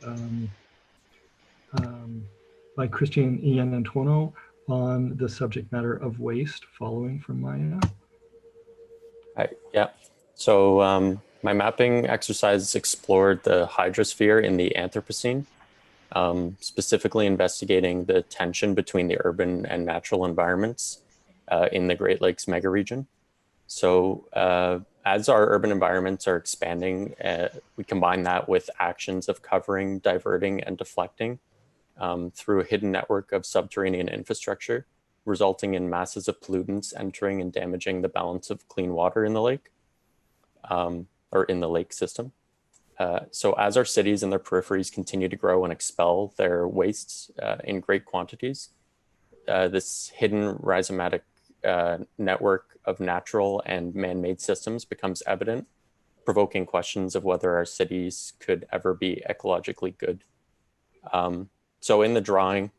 by Christian Ian Antuono on the subject matter of waste, following from Maya. Hi, yeah. So my mapping exercise explored the hydrosphere in the Anthropocene, specifically investigating the tension between the urban and natural environments in the Great Lakes megaregion. So as our urban environments are expanding, we combine that with actions of covering, diverting, and deflecting through a hidden network of subterranean infrastructure, resulting in masses of pollutants entering and damaging the balance of clean water in the lake, or in the lake system. So as our cities and their peripheries continue to grow and expel their wastes in great quantities, this hidden rhizomatic network of natural and man-made systems becomes evident, provoking questions of whether our cities could ever be ecologically good. So in the drawing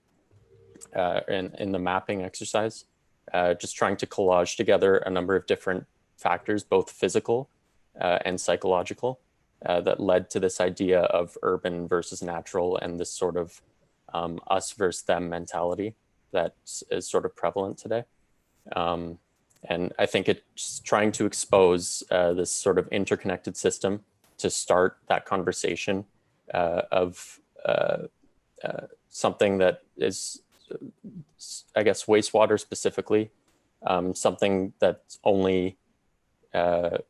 and in the mapping exercise, just trying to collage together a number of different factors, both physical and psychological, that led to this idea of urban versus natural and this sort of us versus them mentality that is sort of prevalent today. And I think it's trying to expose this sort of interconnected system to start that conversation of something that is, I guess, wastewater specifically, something that only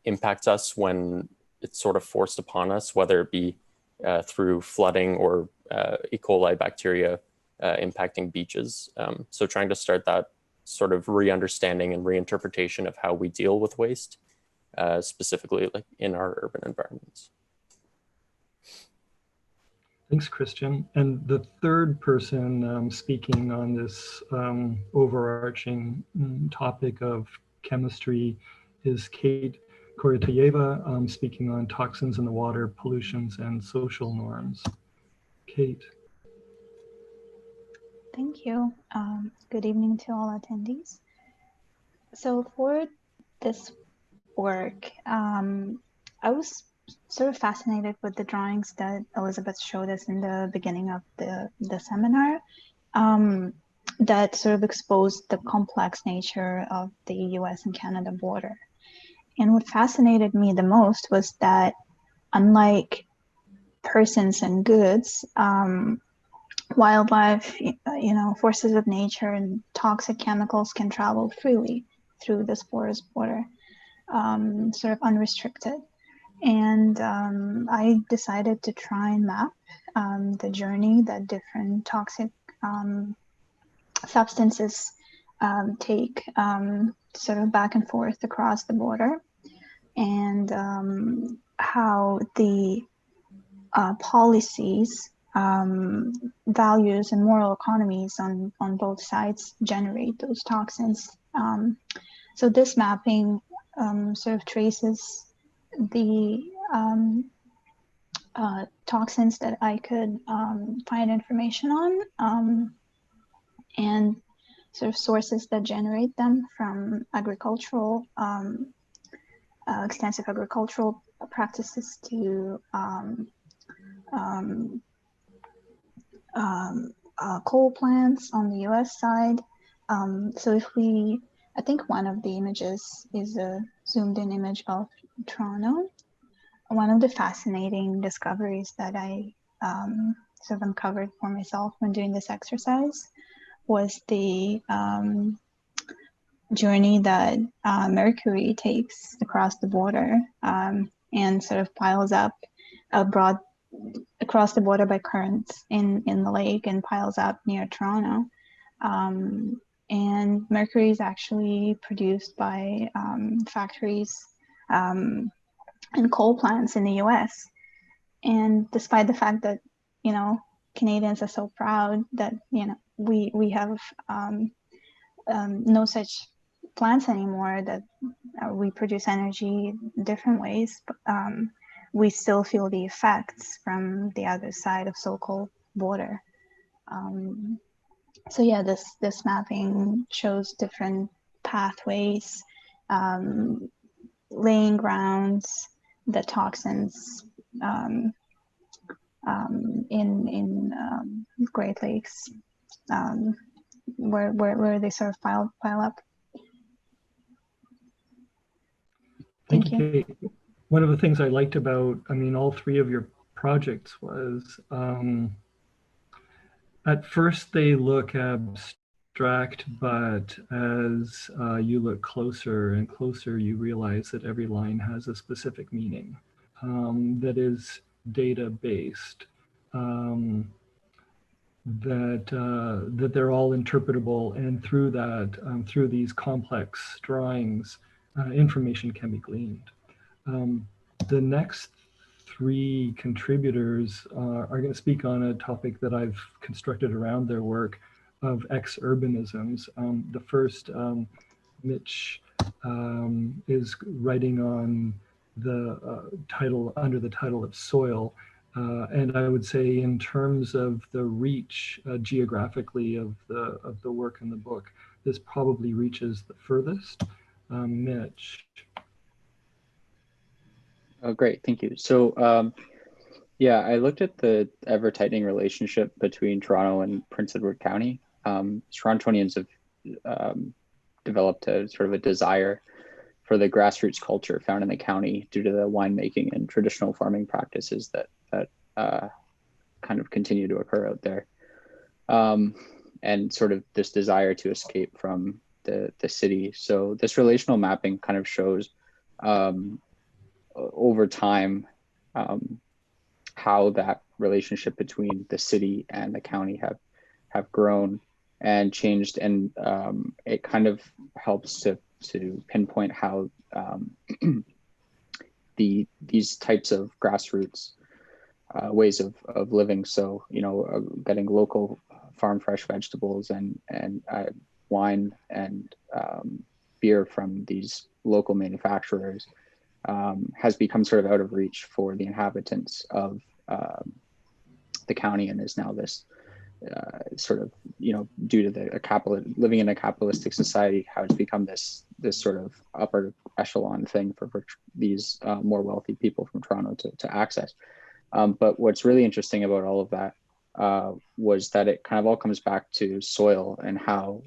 impacts us when it's sort of forced upon us, whether it be through flooding or E. coli bacteria impacting beaches. So trying to start that sort of re-understanding and reinterpretation of how we deal with waste, specifically like in our urban environments. Thanks, Christian. And the third person speaking on this overarching topic of chemistry is Kate Korytaeva, speaking on toxins in the water, pollutions, and social norms. Kate. Thank you. Good evening to all attendees. So for this work, I was sort of fascinated with the drawings that Elizabeth showed us in the beginning of the seminar, that sort of exposed the complex nature of the US and Canada border. And what fascinated me the most was that unlike persons and goods, wildlife, forces of nature and toxic chemicals can travel freely through this porous border, sort of unrestricted. And I decided to try and map the journey that different toxic substances take sort of back and forth across the border, and how the policies, values, and moral economies on both sides generate those toxins. So this mapping sort of traces the toxins that I could find information on, and sort of sources that generate them, from agricultural, extensive agricultural practices to coal plants on the US side. So if I think one of the images is a zoomed in image of Toronto. One of the fascinating discoveries that I sort of uncovered for myself when doing this exercise was the journey that mercury takes across the border, and sort of piles up across the border by currents in the lake and piles up near Toronto. And mercury is actually produced by factories and coal plants in the US. And despite the fact that, Canadians are so proud that, we have no such plants anymore, that we produce energy different ways, but we still feel the effects from the other side of so-called border. So yeah, this mapping shows different pathways, laying grounds, the toxins in Great Lakes, where they sort of pile up. Thank you, Kate. One of the things I liked about, all three of your projects was, at first they look abstract, but as you look closer and closer, you realize that every line has a specific meaning that is data-based, that they're all interpretable, and through that, through these complex drawings, information can be gleaned. The next three contributors are going to speak on a topic that I've constructed around their work of ex-urbanisms. The first, Mitch, is writing on the title, under the title of soil. And I would say in terms of the reach geographically of the work in the book, this probably reaches the furthest. Mitch. Oh, great, thank you. So yeah, I looked at the ever tightening relationship between Toronto and Prince Edward County. Torontonians have developed a sort of a desire for the grassroots culture found in the county due to the winemaking and traditional farming practices that kind of continue to occur out there. And sort of this desire to escape from the city. So this relational mapping kind of shows over time how that relationship between the city and the county have grown and changed, and it kind of helps to pinpoint how these types of grassroots ways of living. So, you know, getting local farm fresh vegetables and wine and beer from these local manufacturers has become sort of out of reach for the inhabitants of the county, and is now this sort of, you know, due to the living in a capitalistic society, how it's become this sort of upper echelon thing for these more wealthy people from Toronto to access. But what's really interesting about all of that was that it kind of all comes back to soil and how,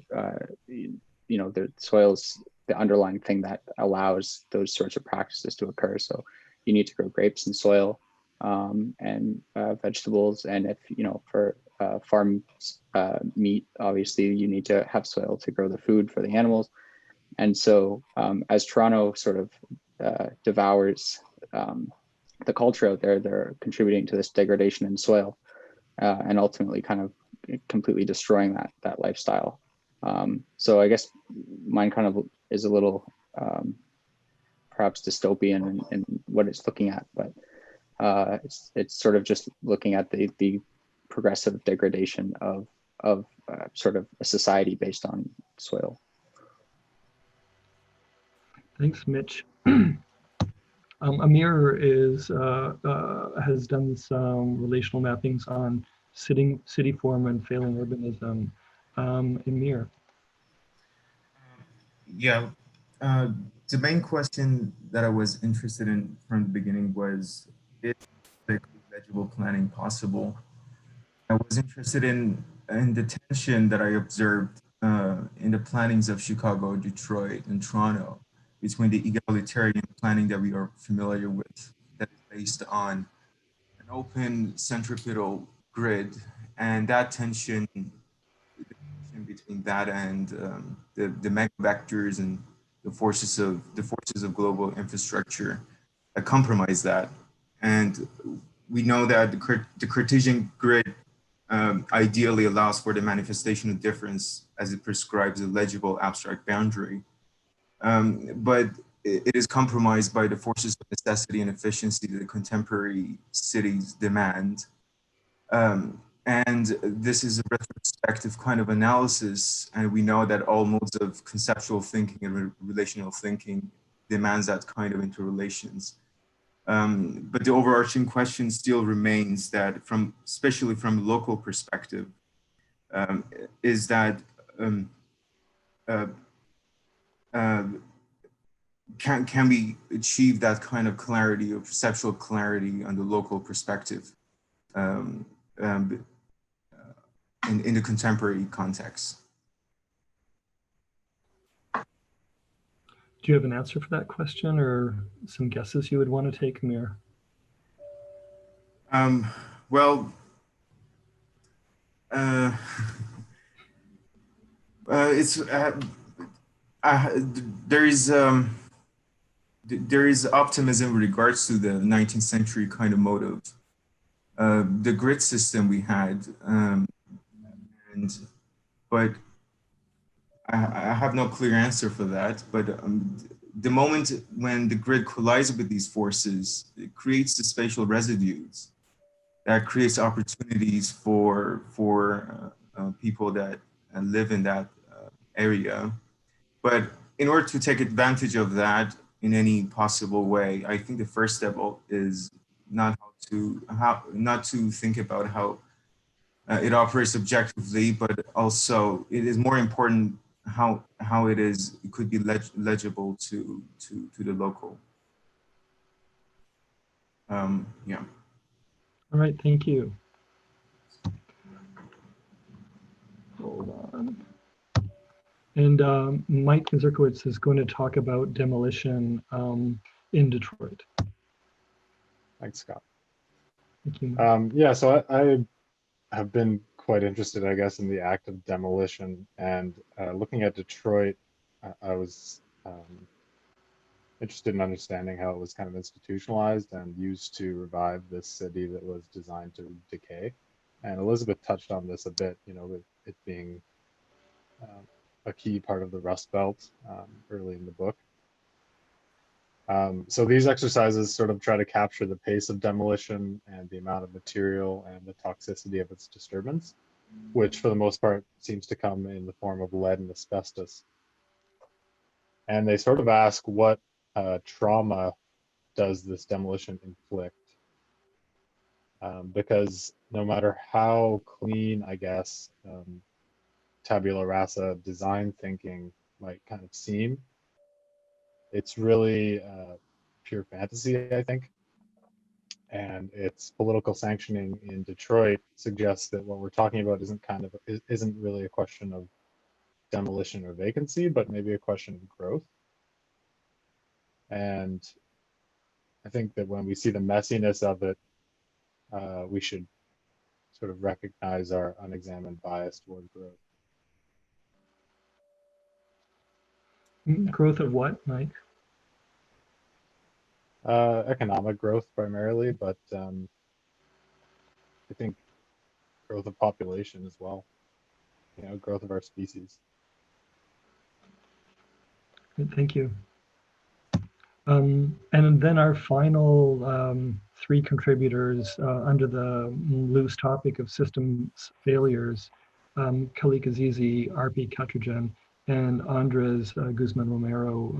you know, the soil's the underlying thing that allows those sorts of practices to occur. So you need to grow grapes in soil and vegetables. And if, you know, for farm meat, obviously you need to have soil to grow the food for the animals. And so as Toronto sort of devours the culture out there, they're contributing to this degradation in soil and ultimately kind of completely destroying that lifestyle. So I guess mine kind of is a little perhaps dystopian in what it's looking at, but it's sort of just looking at the progressive degradation of sort of a society based on soil. Thanks, Mitch. Amir has done some relational mappings on city form and failing urbanism. Amir. Yeah, the main question that I was interested in from the beginning was, is legible planning possible? I was interested in the tension that I observed in the plannings of Chicago, Detroit, and Toronto between the egalitarian planning that we are familiar with, that is based on an open centripetal grid, and that tension between that and the mega vectors and the forces of global infrastructure that compromise that. And we know that the Cartesian grid ideally allows for the manifestation of difference as it prescribes a legible abstract boundary. But it is compromised by the forces of necessity and efficiency that the contemporary cities demand. And this is a retrospective kind of analysis, and we know that all modes of conceptual thinking and relational thinking demands that kind of interrelations. But the overarching question still remains that, especially from a local perspective, is that can we achieve that kind of clarity, or perceptual clarity on the local perspective in the contemporary context? Do you have an answer for that question, or some guesses you would want to take, Amir? Well, it's there is optimism with regards to the 19th century kind of motive. The grid system we had, but I have no clear answer for that. But the moment when the grid collides with these forces, it creates the spatial residues that creates opportunities for people that live in that area. But in order to take advantage of that in any possible way, I think the first step is not to think about how it operates objectively, but also it is more important how it could be legible to the local. Yeah. All right, thank you. Hold on. And Mike Zerkowitz is going to talk about demolition in Detroit. Thanks, Scott. Thank you. Yeah, so I have been quite interested, I guess, in the act of demolition, and looking at Detroit, I was interested in understanding how it was kind of institutionalized and used to revive this city that was designed to decay. And Elizabeth touched on this a bit, you know, with it being a key part of the Rust Belt early in the book. So these exercises sort of try to capture the pace of demolition and the amount of material and the toxicity of its disturbance, which for the most part seems to come in the form of lead and asbestos. And they sort of ask, what trauma does this demolition inflict? Because no matter how clean, I guess, tabula rasa design thinking might kind of seem, it's really pure fantasy, I think. And its political sanctioning in Detroit suggests that what we're talking about isn't really a question of demolition or vacancy, but maybe a question of growth. And I think that when we see the messiness of it, we should sort of recognize our unexamined bias toward growth. Growth of what, Mike? Economic growth primarily, but I think growth of population as well, you know, growth of our species. Thank you. And then our final three contributors under the loose topic of systems failures, Khalik Azizi, RP Katrajan, and Andres Guzman Romero.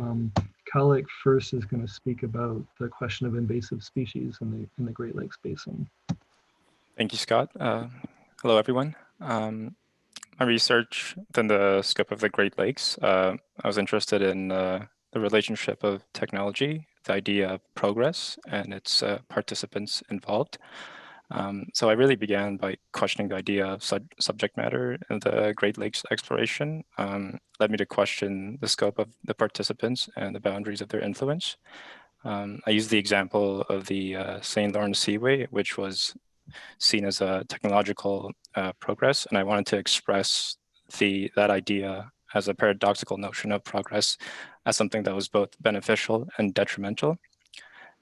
Khalik first is going to speak about the question of invasive species in the Great Lakes Basin. Thank you, Scott. Hello, everyone. My research within the scope of the Great Lakes, I was interested in the relationship of technology, the idea of progress, and its participants involved. So I really began by questioning the idea of subject matter in the Great Lakes exploration, led me to question the scope of the participants and the boundaries of their influence. I used the example of the St. Lawrence Seaway, which was seen as a technological progress, and I wanted to express that idea as a paradoxical notion of progress as something that was both beneficial and detrimental.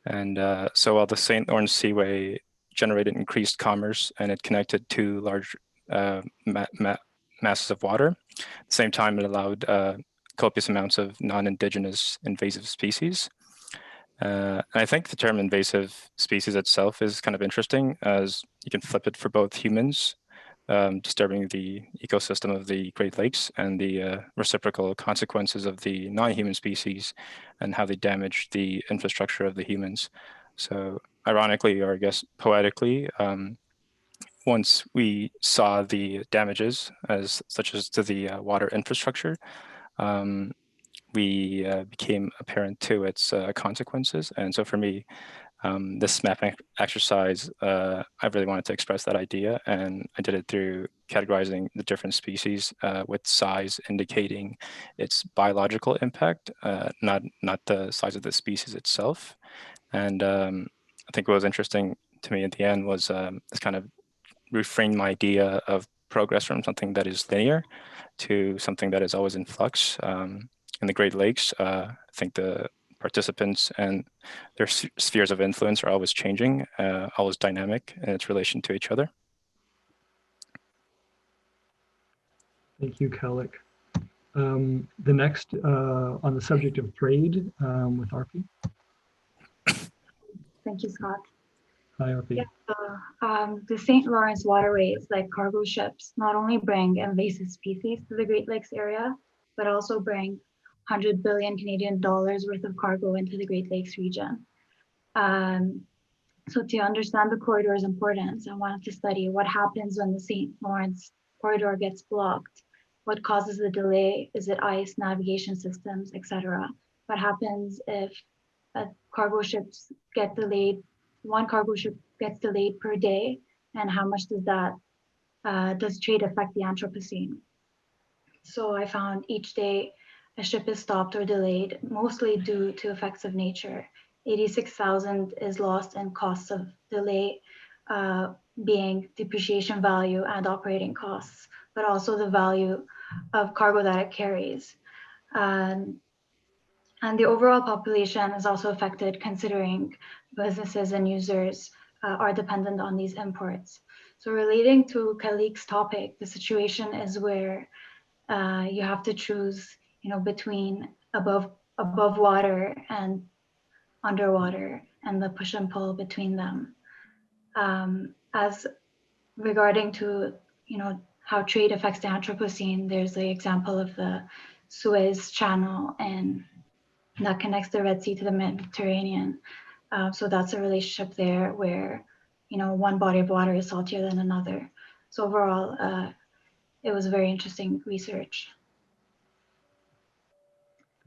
And so while the St. Lawrence Seaway generated increased commerce and it connected two large masses of water, at the same time it allowed copious amounts of non-indigenous invasive species. And I think the term invasive species itself is kind of interesting, as you can flip it for both humans disturbing the ecosystem of the Great Lakes and the reciprocal consequences of the non-human species and how they damage the infrastructure of the humans. So ironically, or I guess poetically, once we saw the damages such as to the water infrastructure, we became apparent to its consequences. And so for me, this mapping exercise, I really wanted to express that idea, and I did it through categorizing the different species with size indicating its biological impact, not the size of the species itself. And I think what was interesting to me at the end was this kind of reframed my idea of progress from something that is linear to something that is always in flux. In the Great Lakes, I think the participants and their spheres of influence are always changing, always dynamic in its relation to each other. Thank you, Khalik. The next on the subject of trade with Arpi. Thank you, Scott. Hi, Arpi. Yeah, the St. Lawrence waterways, like cargo ships, not only bring invasive species to the Great Lakes area, but also bring 100 billion Canadian dollars worth of cargo into the Great Lakes region. So to understand the corridor's importance, I wanted to study what happens when the St. Lawrence corridor gets blocked. What causes the delay? Is it ice, navigation systems, etc.? What happens if cargo ships get delayed? One cargo ship gets delayed per day, and how much does that does trade affect the Anthropocene? So I found each day a ship is stopped or delayed, mostly due to effects of nature. 86,000 is lost in costs of delay, being depreciation value and operating costs, but also the value of cargo that it carries. And the overall population is also affected, considering businesses and users are dependent on these imports. So relating to Khalik's topic, the situation is where you have to choose, between above water and underwater, and the push and pull between them. As regarding to, how trade affects the Anthropocene, there's the example of the Suez Channel and that connects the Red Sea to the Mediterranean. So that's a relationship there where, one body of water is saltier than another. So overall, it was very interesting research.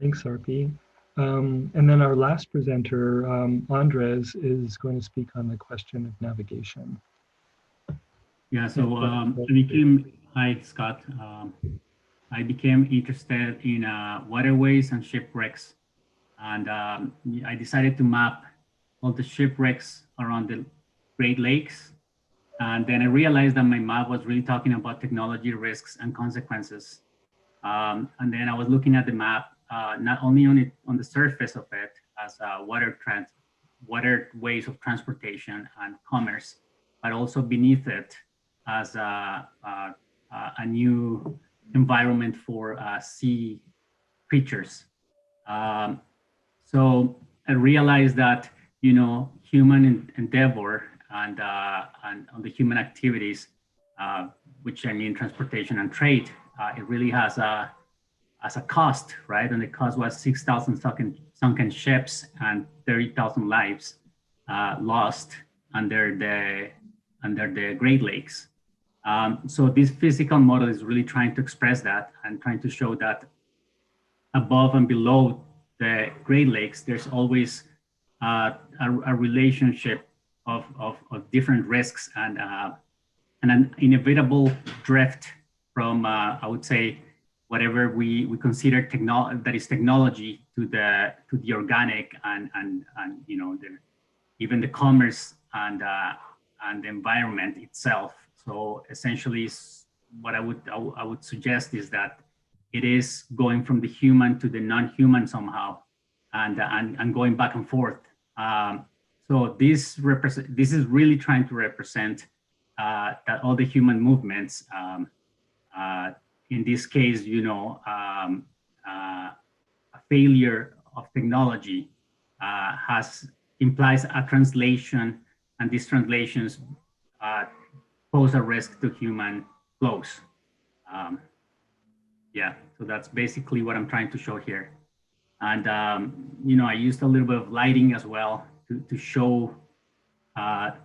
Thanks, Arpi. And then our last presenter, Andres, is going to speak on the question of navigation. Yeah, so hi, Scott. I became interested in waterways and shipwrecks. And I decided to map all the shipwrecks around the Great Lakes. And then I realized that my map was really talking about technology risks and consequences. And then I was looking at the map, not only on the surface of it as waterways of transportation and commerce, but also beneath it as a new environment for sea creatures. So I realized that, human endeavor and on the human activities, which I mean transportation and trade, it really has a cost, right? And the cost was 6,000 sunken ships and 30,000 lives lost under the Great Lakes. So this physical model is really trying to express that and trying to show that above and below the Great Lakes, there's always a relationship of different risks and an inevitable drift from, I would say, whatever we consider that is technology to the organic and even the commerce and the environment itself. So essentially, what I would suggest is that it is going from the human to the non-human somehow, and going back and forth. So this is really trying to represent that all the human movements, in this case, a failure of technology implies a translation, and these translations pose a risk to human flows. Yeah, so that's basically what I'm trying to show here. And, I used a little bit of lighting as well to show that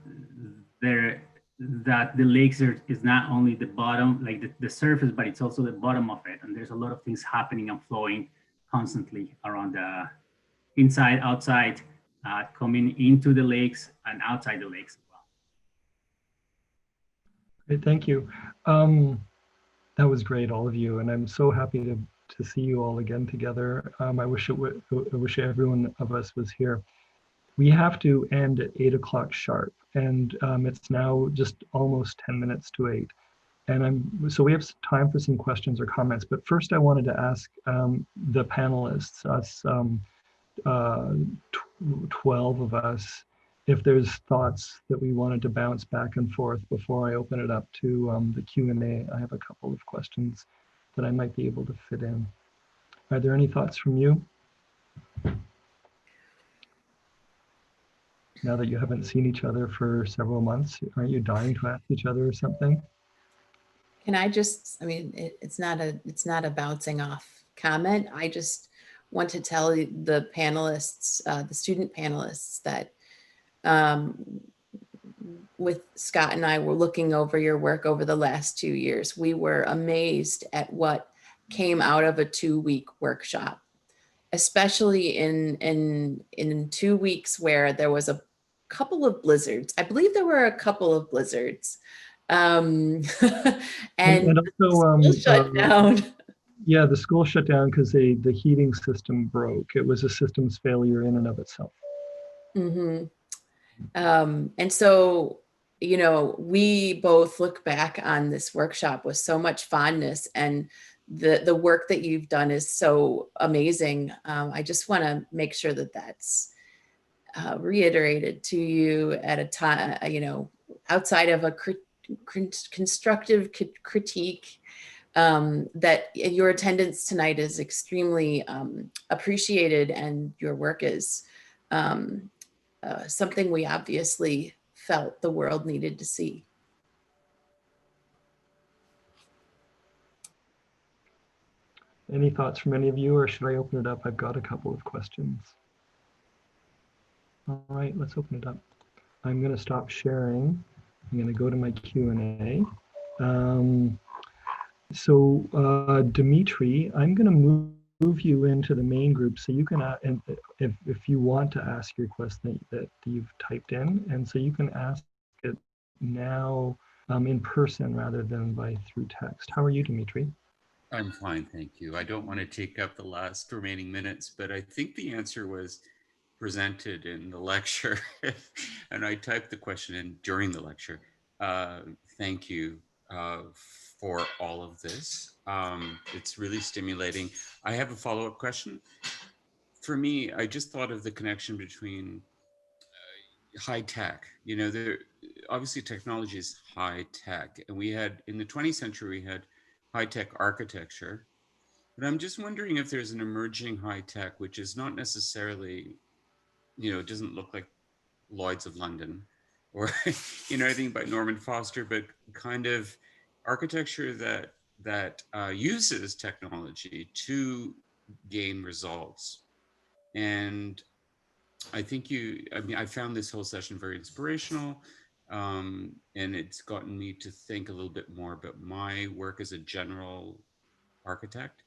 the lakes is not only the bottom, like the surface, but it's also the bottom of it. And there's a lot of things happening and flowing constantly around the inside, outside, coming into the lakes and outside the lakes as well. Great, thank you. That was great, all of you, and I'm so happy to see you all again together. I wish every one of us was here. We have to end at 8 o'clock sharp, and it's now just almost 10 minutes to 8. And so we have time for some questions or comments, but first I wanted to ask the panelists, us 12 of us, if there's thoughts that we wanted to bounce back and forth before I open it up to the Q&A. I have a couple of questions that I might be able to fit in. Are there any thoughts from you? Now that you haven't seen each other for several months, aren't you dying to ask each other something? Can I just, I mean, it's not a bouncing off comment. I just want to tell the panelists, the student panelists, that with Scott and I were looking over your work over the last 2 years. We were amazed at what came out of a 2-week workshop, especially in 2 weeks where there was a couple of blizzards. I believe there were a couple of blizzards. And also the school shut down. Yeah, the school shut down because the heating system broke. It was a systems failure in and of itself. Mm-hmm. And so, you know, we both look back on this workshop with so much fondness, and the work that you've done is so amazing. I just want to make sure that that's reiterated to you at a time, you know, outside of a constructive critique, that your attendance tonight is extremely appreciated, and your work is something we obviously felt the world needed to see. Any thoughts from any of you, or should I open it up? I've got a couple of questions. All right, let's open it up. I'm going to stop sharing. I'm going to go to my Q&A. Dimitri, I'm going to move you into the main group so you can, and if you want to ask your question that you've typed in, and so you can ask it now in person rather than through text. How are you, Dimitri? I'm fine, thank you. I don't want to take up the last remaining minutes, but I think the answer was presented in the lecture, and I typed the question in during the lecture. Thank you for all of this. It's really stimulating. I have a follow-up question. For me, I just thought of the connection between high tech. You know, obviously technology is high tech, and we had, in the 20th century, we had high tech architecture. But I'm just wondering if there's an emerging high tech, which is not necessarily, you know, it doesn't look like Lloyd's of London or, you know, anything by Norman Foster, but kind of architecture that uses technology to gain results. And I think I found this whole session very inspirational, and it's gotten me to think a little bit more about my work as a general architect,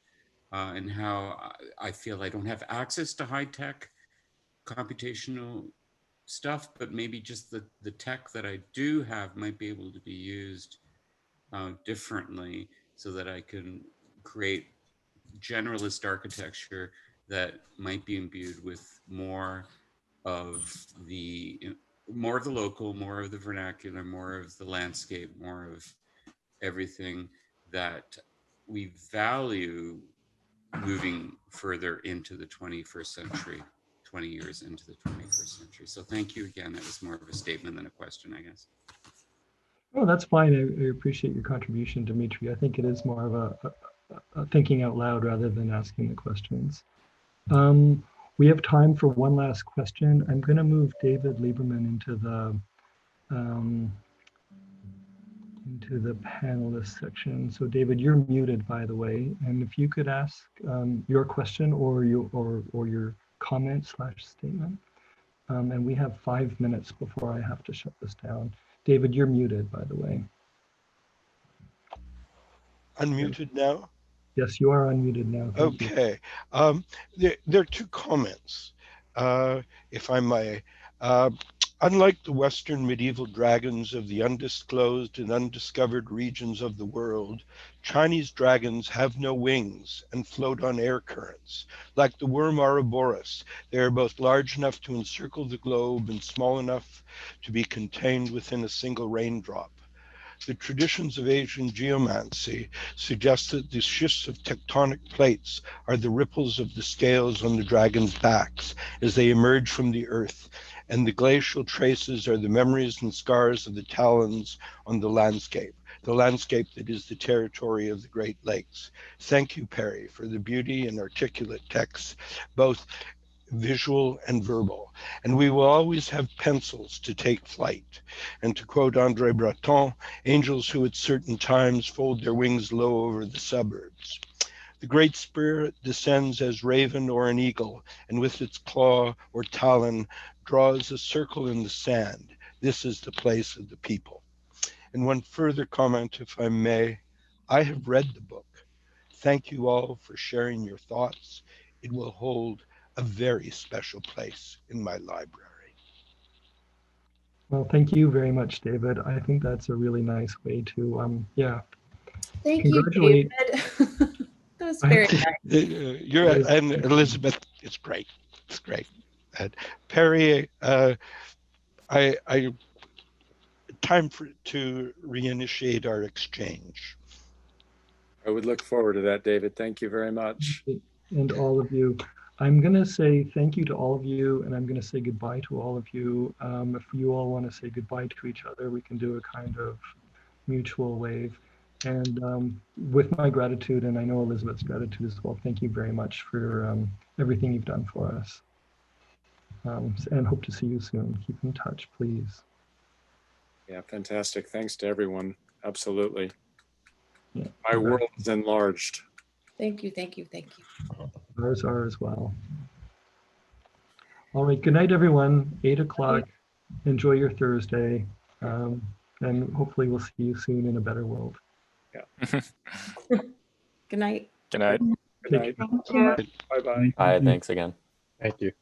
and how I feel I don't have access to high tech computational stuff, but maybe just the tech that I do have might be able to be used differently, so that I can create generalist architecture that might be imbued with more of the local, more of the vernacular, more of the landscape, more of everything that we value moving further into the 21st century, 20 years into the 21st century. So thank you again. That was more of a statement than a question, I guess. Oh, that's fine. I appreciate your contribution, Dimitri. I think it is more of a thinking out loud rather than asking the questions. We have time for one last question. I'm going to move David Lieberman into the panelist section. So David, you're muted, by the way, and if you could ask your question or your comment / statement, and we have 5 minutes before I have to shut this down. David, you're muted, by the way. Unmuted now? Yes, you are unmuted now. Thank you. Okay. There are two comments, if I may. Unlike the Western medieval dragons of the undisclosed and undiscovered regions of the world, Chinese dragons have no wings and float on air currents. Like the worm Ouroboros, they are both large enough to encircle the globe and small enough to be contained within a single raindrop. The traditions of Asian geomancy suggest that the shifts of tectonic plates are the ripples of the scales on the dragon's backs as they emerge from the earth, and the glacial traces are the memories and scars of the talons on the landscape. the landscape that is the territory of the Great Lakes. Thank you, Perry, for the beauty and articulate texts, both visual and verbal. And we will always have pencils to take flight. And to quote Andre Breton, angels who at certain times fold their wings low over the suburbs. The Great Spirit descends as raven or an eagle, and with its claw or talon draws a circle in the sand. This is the place of the people. And one further comment, if I may, I have read the book. Thank you all for sharing your thoughts. It will hold a very special place in my library. Well, thank you very much, David. I think that's a really nice way to, Thank you, congratulate. David. That was very nice. And Elizabeth, it's great. It's great. And Perry, time to reinitiate our exchange. I would look forward to that, David. Thank you very much. And all of you. I'm going to say thank you to all of you, and I'm going to say goodbye to all of you. If you all want to say goodbye to each other, we can do a kind of mutual wave. And with my gratitude, and I know Elizabeth's gratitude as well, thank you very much for everything you've done for us. And hope to see you soon. Keep in touch, please. Yeah, fantastic. Thanks to everyone. Absolutely. Yeah, my world is enlarged. Thank you, thank you, thank you. Ours are as well. All right, good night, everyone. 8 o'clock. Enjoy your Thursday. And hopefully we'll see you soon in a better world. Yeah. Good night. Good night. Good night. Thank you. Bye-bye. Hi, thanks again. Thank you.